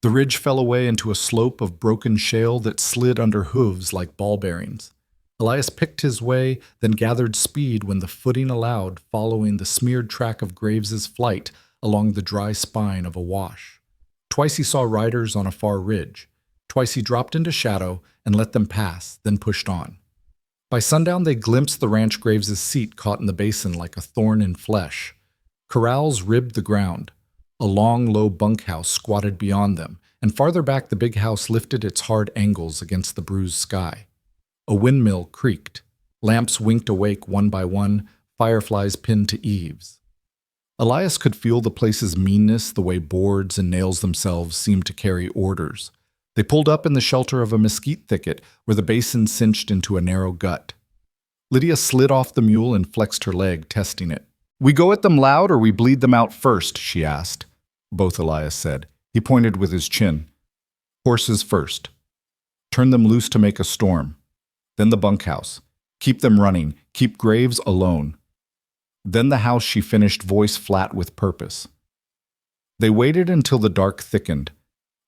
The ridge fell away into a slope of broken shale that slid under hooves like ball bearings. Elias picked his way, then gathered speed when the footing allowed, following the smeared track of Graves's flight along the dry spine of a wash. Twice he saw riders on a far ridge. Twice he dropped into shadow and let them pass, then pushed on. By sundown they glimpsed the ranch Graves's seat caught in the basin like a thorn in flesh. Corrals ribbed the ground. A long, low bunkhouse squatted beyond them, and farther back the big house lifted its hard angles against the bruised sky. A windmill creaked. Lamps winked awake one by one, fireflies pinned to eaves. Elias could feel the place's meanness the way boards and nails themselves seemed to carry orders. They pulled up in the shelter of a mesquite thicket where the basin cinched into a narrow gut. Lydia slid off the mule and flexed her leg, testing it. "We go at them loud or we bleed them out first?" she asked. "Both," Elias said. He pointed with his chin. "Horses first. Turn them loose to make a storm. Then the bunkhouse. Keep them running. Keep Graves alone." Then the house, she finished, voice flat with purpose. They waited until the dark thickened.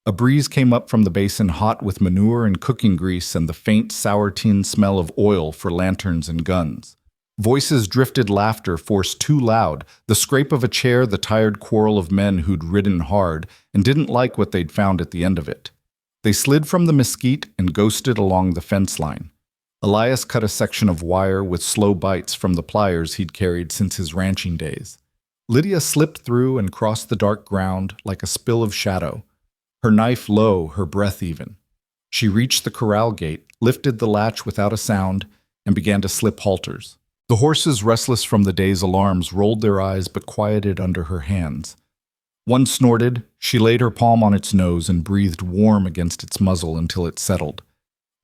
A breeze came up from the basin hot with manure and cooking grease and the faint sour tin smell of oil for lanterns and guns. Voices drifted, laughter forced too loud, the scrape of a chair, the tired quarrel of men who'd ridden hard and didn't like what they'd found at the end of it. They slid from the mesquite and ghosted along the fence line. Elias cut a section of wire with slow bites from the pliers he'd carried since his ranching days. Lydia slipped through and crossed the dark ground like a spill of shadow. Her knife low, her breath even. She reached the corral gate, lifted the latch without a sound, and began to slip halters. The horses, restless from the day's alarms, rolled their eyes but quieted under her hands. One snorted. She laid her palm on its nose and breathed warm against its muzzle until it settled.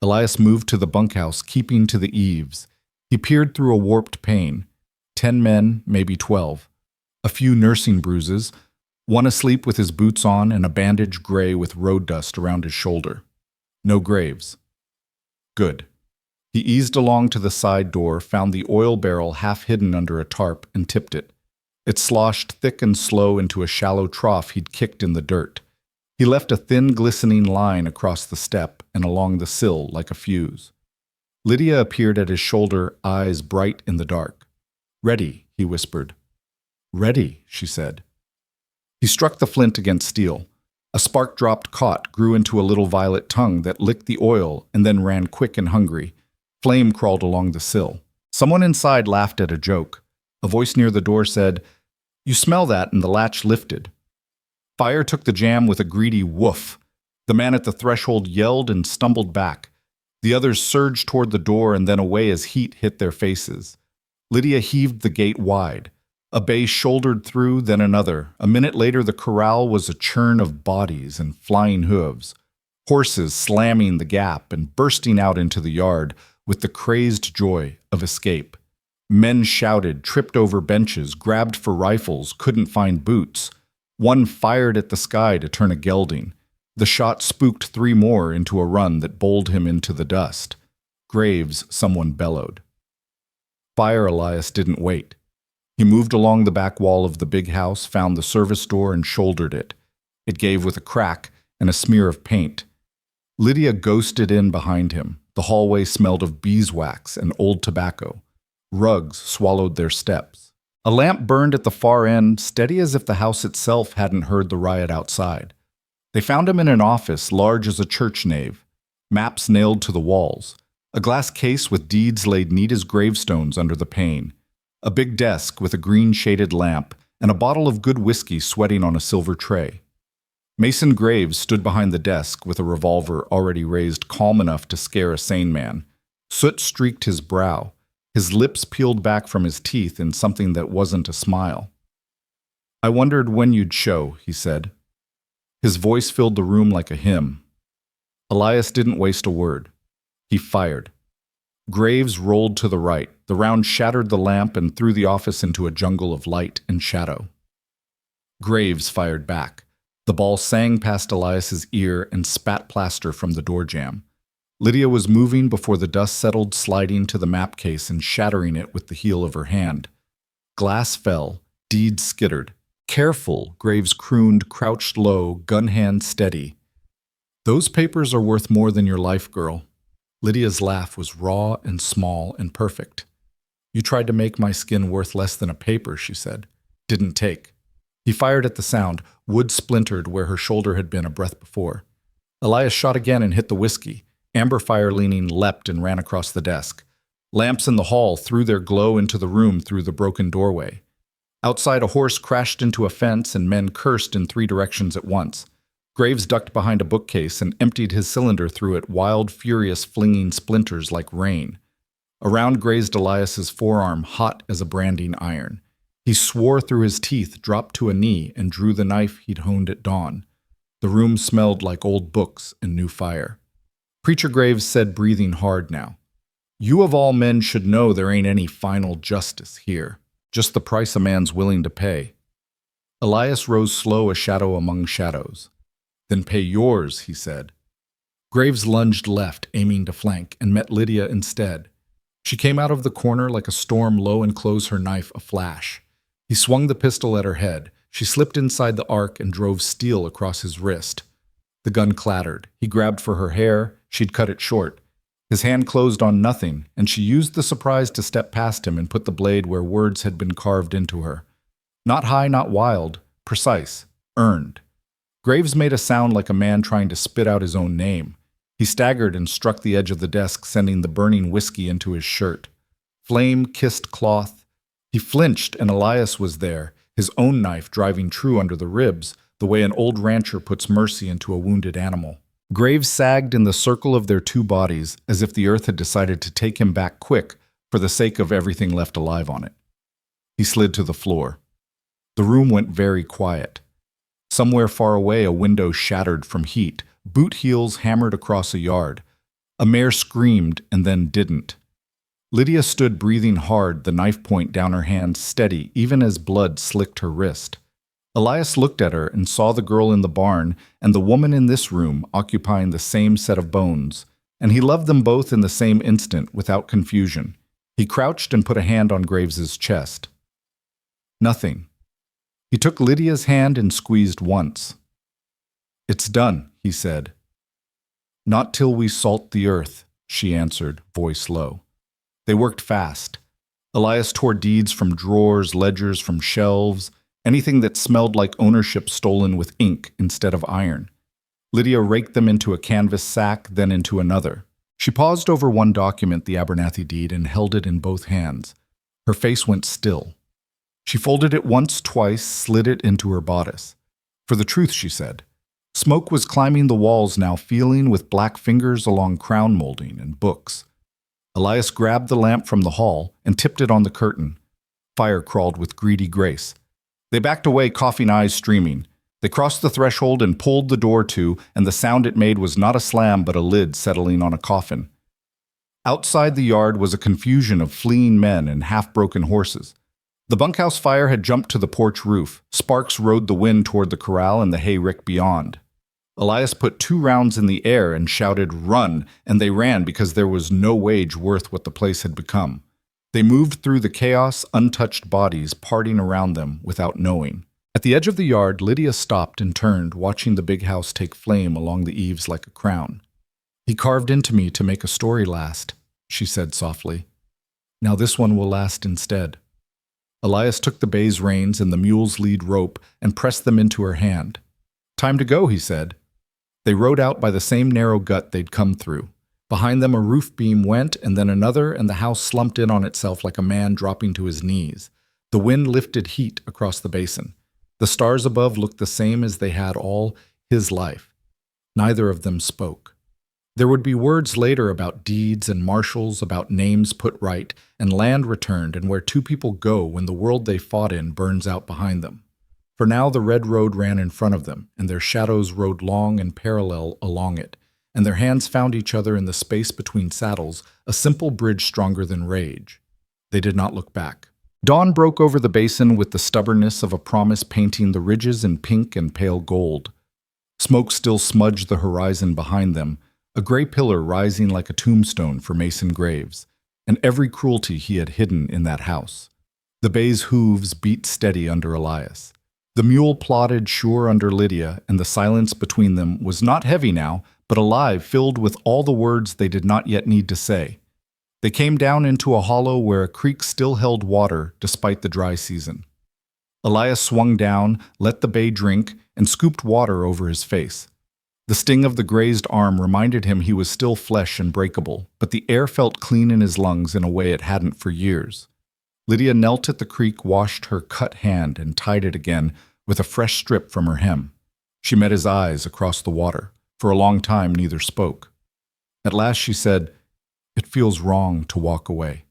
Elias moved to the bunkhouse, keeping to the eaves. He peered through a warped pane. 10 men, maybe 12. A few nursing bruises, one asleep with his boots on and a bandage gray with road dust around his shoulder. No Graves. Good. He eased along to the side door, found the oil barrel half hidden under a tarp, and tipped it. It sloshed thick and slow into a shallow trough he'd kicked in the dirt. He left a thin, glistening line across the step and along the sill like a fuse. Lydia appeared at his shoulder, eyes bright in the dark. "Ready," he whispered. "Ready," she said. He struck the flint against steel. A spark dropped, caught, grew into a little violet tongue that licked the oil and then ran quick and hungry. Flame crawled along the sill. Someone inside laughed at a joke. A voice near the door said, "You smell that," and the latch lifted. Fire took the jam with a greedy woof. The man at the threshold yelled and stumbled back. The others surged toward the door and then away as heat hit their faces. Lydia heaved the gate wide. A bay shouldered through, then another. A minute later, the corral was a churn of bodies and flying hooves. Horses slamming the gap and bursting out into the yard, with the crazed joy of escape. Men shouted, tripped over benches, grabbed for rifles, couldn't find boots. One fired at the sky to turn a gelding. The shot spooked 3 more into a run that bowled him into the dust. Graves, someone bellowed. Fire Elias didn't wait. He moved along the back wall of the big house, found the service door, and shouldered it. It gave with a crack and a smear of paint. Lydia ghosted in behind him. The hallway smelled of beeswax and old tobacco. Rugs swallowed their steps. A lamp burned at the far end, steady as if the house itself hadn't heard the riot outside. They found him in an office large as a church nave, maps nailed to the walls, a glass case with deeds laid neat as gravestones under the pane, a big desk with a green-shaded lamp, and a bottle of good whiskey sweating on a silver tray. Mason Graves stood behind the desk with a revolver already raised calm enough to scare a sane man. Soot streaked his brow. His lips peeled back from his teeth in something that wasn't a smile. "I wondered when you'd show," he said. His voice filled the room like a hymn. Elias didn't waste a word. He fired. Graves rolled to the right. The round shattered the lamp and threw the office into a jungle of light and shadow. Graves fired back. The ball sang past Elias's ear and spat plaster from the door jamb. Lydia was moving before the dust settled, sliding to the map case and shattering it with the heel of her hand. Glass fell, deeds skittered. "Careful," Graves crooned, crouched low, gun hand steady. "Those papers are worth more than your life, girl." Lydia's laugh was raw and small and perfect. "You tried to make my skin worth less than a paper," she said. "Didn't take." He fired at the sound. Wood splintered where her shoulder had been a breath before. Elias shot again and hit the whiskey. Amber fire leaning leapt and ran across the desk. Lamps in the hall threw their glow into the room through the broken doorway. Outside, a horse crashed into a fence and men cursed in 3 directions at once. Graves ducked behind a bookcase and emptied his cylinder through it, wild, furious, flinging splinters like rain. A round grazed Elias's forearm, hot as a branding iron. He swore through his teeth, dropped to a knee, and drew the knife he'd honed at dawn. The room smelled like old books and new fire. Preacher Graves said, breathing hard now, "You of all men should know there ain't any final justice here, just the price a man's willing to pay." Elias rose slow, a shadow among shadows. "Then pay yours," he said. Graves lunged left, aiming to flank, and met Lydia instead. She came out of the corner like a storm low and closed her knife a flash. He swung the pistol at her head. She slipped inside the arc and drove steel across his wrist. The gun clattered. He grabbed for her hair. She'd cut it short. His hand closed on nothing, and she used the surprise to step past him and put the blade where words had been carved into her. Not high, not wild, precise, earned. Graves made a sound like a man trying to spit out his own name. He staggered and struck the edge of the desk, sending the burning whiskey into his shirt. Flame kissed cloth. He flinched, and Elias was there, his own knife driving true under the ribs, the way an old rancher puts mercy into a wounded animal. Graves sagged in the circle of their 2 bodies, as if the earth had decided to take him back quick for the sake of everything left alive on it. He slid to the floor. The room went very quiet. Somewhere far away, a window shattered from heat. Boot heels hammered across a yard. A mare screamed and then didn't. Lydia stood breathing hard, the knife point down her hand steady, even as blood slicked her wrist. Elias looked at her and saw the girl in the barn and the woman in this room occupying the same set of bones, and he loved them both in the same instant, without confusion. He crouched and put a hand on Graves's chest. Nothing. He took Lydia's hand and squeezed once. "It's done," he said. "Not till we salt the earth," she answered, voice low. They worked fast. Elias tore deeds from drawers, ledgers from shelves, anything that smelled like ownership stolen with ink instead of iron. Lydia raked them into a canvas sack, then into another. She paused over one document, the Abernathy deed, and held it in both hands. Her face went still. She folded it once, twice, slid it into her bodice. "For the truth," she said. Smoke was climbing the walls now, feeling with black fingers along crown molding and books. Elias grabbed the lamp from the hall and tipped it on the curtain. Fire crawled with greedy grace. They backed away, coughing eyes streaming. They crossed the threshold and pulled the door to, and the sound it made was not a slam but a lid settling on a coffin. Outside the yard was a confusion of fleeing men and half-broken horses. The bunkhouse fire had jumped to the porch roof. Sparks rode the wind toward the corral and the hay rick beyond. Elias put 2 rounds in the air and shouted, "Run!" and they ran because there was no wage worth what the place had become. They moved through the chaos, untouched bodies parting around them without knowing. At the edge of the yard, Lydia stopped and turned, watching the big house take flame along the eaves like a crown. "He carved into me to make a story last," she said softly. "Now this one will last instead." Elias took the bay's reins and the mule's lead rope and pressed them into her hand. "Time to go," he said. They rode out by the same narrow gut they'd come through. Behind them a roof beam went, and then another, and the house slumped in on itself like a man dropping to his knees. The wind lifted heat across the basin. The stars above looked the same as they had all his life. Neither of them spoke. There would be words later about deeds and marshals, about names put right, and land returned, and where 2 people go when the world they fought in burns out behind them. For now the red road ran in front of them, and their shadows rode long and parallel along it, and their hands found each other in the space between saddles, a simple bridge stronger than rage. They did not look back. Dawn broke over the basin with the stubbornness of a promise, painting the ridges in pink and pale gold. Smoke still smudged the horizon behind them, a gray pillar rising like a tombstone for Mason graves, and every cruelty he had hidden in that house. The bay's hooves beat steady under Elias. The mule plodded sure under Lydia, and the silence between them was not heavy now, but alive, filled with all the words they did not yet need to say. They came down into a hollow where a creek still held water despite the dry season. Elias swung down, let the bay drink, and scooped water over his face. The sting of the grazed arm reminded him he was still flesh and breakable, but the air felt clean in his lungs in a way it hadn't for years. Lydia knelt at the creek, washed her cut hand, and tied it again with a fresh strip from her hem. She met his eyes across the water. For a long time, neither spoke. At last she said, "It feels wrong to walk away,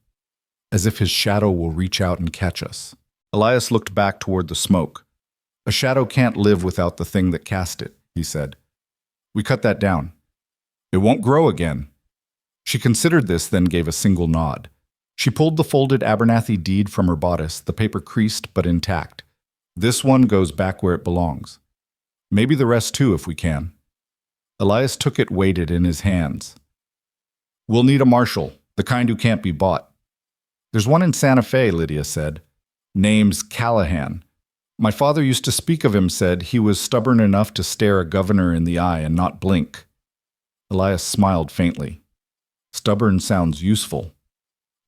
as if his shadow will reach out and catch us." Elias looked back toward the smoke. "A shadow can't live without the thing that cast it," he said. "We cut that down. It won't grow again." She considered this, then gave a single nod. She pulled the folded Abernathy deed from her bodice, the paper creased but intact. "This one goes back where it belongs. Maybe the rest too, if we can." Elias took it weighted in his hands. "We'll need a marshal, the kind who can't be bought." "There's one in Santa Fe," Lydia said. "Name's Callahan. My father used to speak of him, said he was stubborn enough to stare a governor in the eye and not blink." Elias smiled faintly. "Stubborn sounds useful."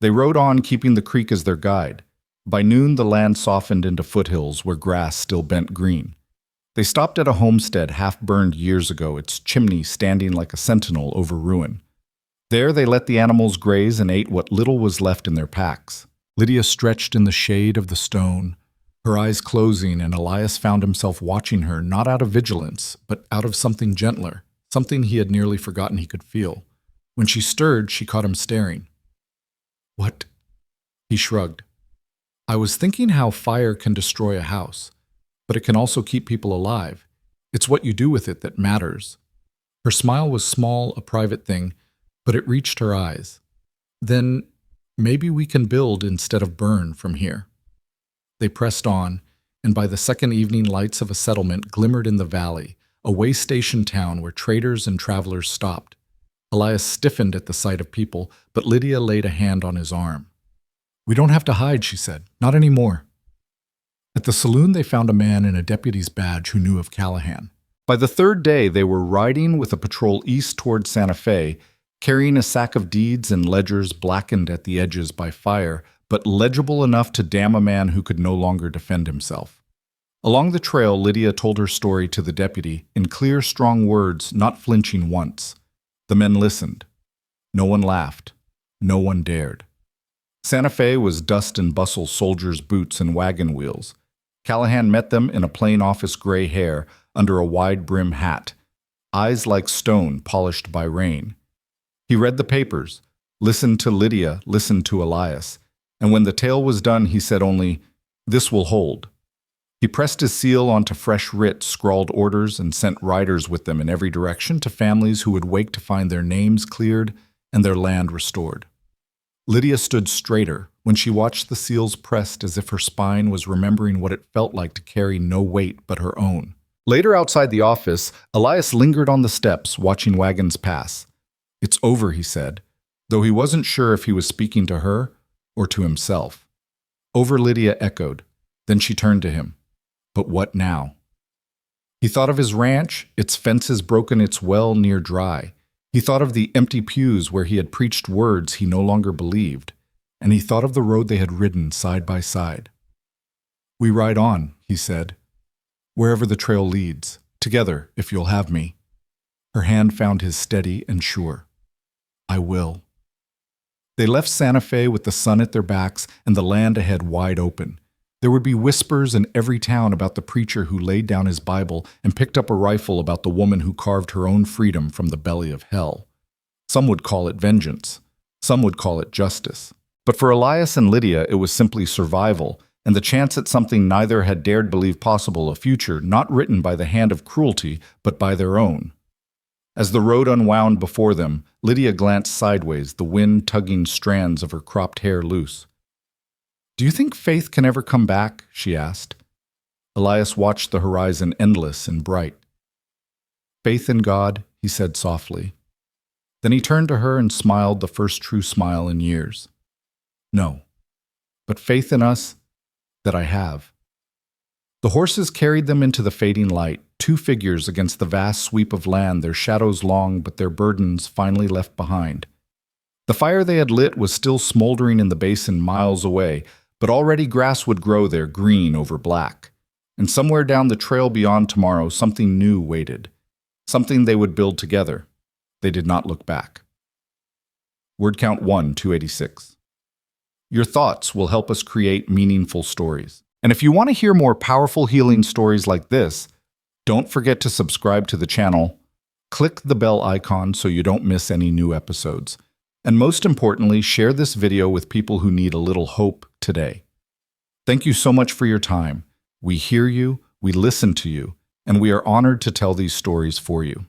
They rode on, keeping the creek as their guide. By noon, the land softened into foothills where grass still bent green. They stopped at a homestead half-burned years ago, its chimney standing like a sentinel over ruin. There they let the animals graze and ate what little was left in their packs. Lydia stretched in the shade of the stone, her eyes closing, and Elias found himself watching her, not out of vigilance, but out of something gentler, something he had nearly forgotten he could feel. When she stirred, she caught him staring. "What?" He shrugged. "I was thinking how fire can destroy a house, but it can also keep people alive. It's what you do with it that matters." Her smile was small, a private thing, but it reached her eyes. "Then maybe we can build instead of burn from here." They pressed on, and by the second evening lights of a settlement glimmered in the valley, a way station town where traders and travelers stopped. Elias stiffened at the sight of people, but Lydia laid a hand on his arm. "We don't have to hide," she said. "Not anymore." At the saloon they found a man in a deputy's badge who knew of Callahan. By the third day they were riding with a patrol east toward Santa Fe, carrying a sack of deeds and ledgers blackened at the edges by fire, but legible enough to damn a man who could no longer defend himself. Along the trail, Lydia told her story to the deputy in clear, strong words, not flinching once. The men listened. No one laughed. No one dared. Santa Fe was dust and bustle, soldiers' boots and wagon wheels. Callahan met them in a plain office gray hair under a wide-brim hat, eyes like stone polished by rain. He read the papers, listened to Lydia, listened to Elias, and when the tale was done he said only, "This will hold." He pressed his seal onto fresh writ, scrawled orders, and sent riders with them in every direction to families who would wake to find their names cleared and their land restored. Lydia stood straighter when she watched the seals pressed as if her spine was remembering what it felt like to carry no weight but her own. Later outside the office, Elias lingered on the steps, watching wagons pass. "It's over," he said, though he wasn't sure if he was speaking to her or to himself. "Over," Lydia echoed. Then she turned to him. "But what now?" He thought of his ranch, its fences broken, its well near dry. He thought of the empty pews where he had preached words he no longer believed, and he thought of the road they had ridden side by side. "We ride on," he said, "wherever the trail leads, together, if you'll have me." Her hand found his steady and sure. "I will." They left Santa Fe with the sun at their backs and the land ahead wide open. There would be whispers in every town about the preacher who laid down his Bible and picked up a rifle, about the woman who carved her own freedom from the belly of hell. Some would call it vengeance. Some would call it justice. But for Elias and Lydia, it was simply survival, and the chance at something neither had dared believe possible, a future not written by the hand of cruelty, but by their own. As the road unwound before them, Lydia glanced sideways, the wind tugging strands of her cropped hair loose. "Do you think faith can ever come back?" she asked. Elias watched the horizon, endless and bright. "Faith in God," he said softly. Then he turned to her and smiled, the first true smile in years. "No, but faith in us, that I have." The horses carried them into the fading light, two figures against the vast sweep of land, their shadows long but their burdens finally left behind. The fire they had lit was still smoldering in the basin miles away, but already grass would grow there, green over black. And somewhere down the trail beyond tomorrow, something new waited. Something they would build together. They did not look back. Word count 1-286. Your thoughts will help us create meaningful stories. And if you want to hear more powerful healing stories like this, don't forget to subscribe to the channel, click the bell icon so you don't miss any new episodes. And most importantly, share this video with people who need a little hope today. Thank you so much for your time. We hear you, we listen to you, and we are honored to tell these stories for you.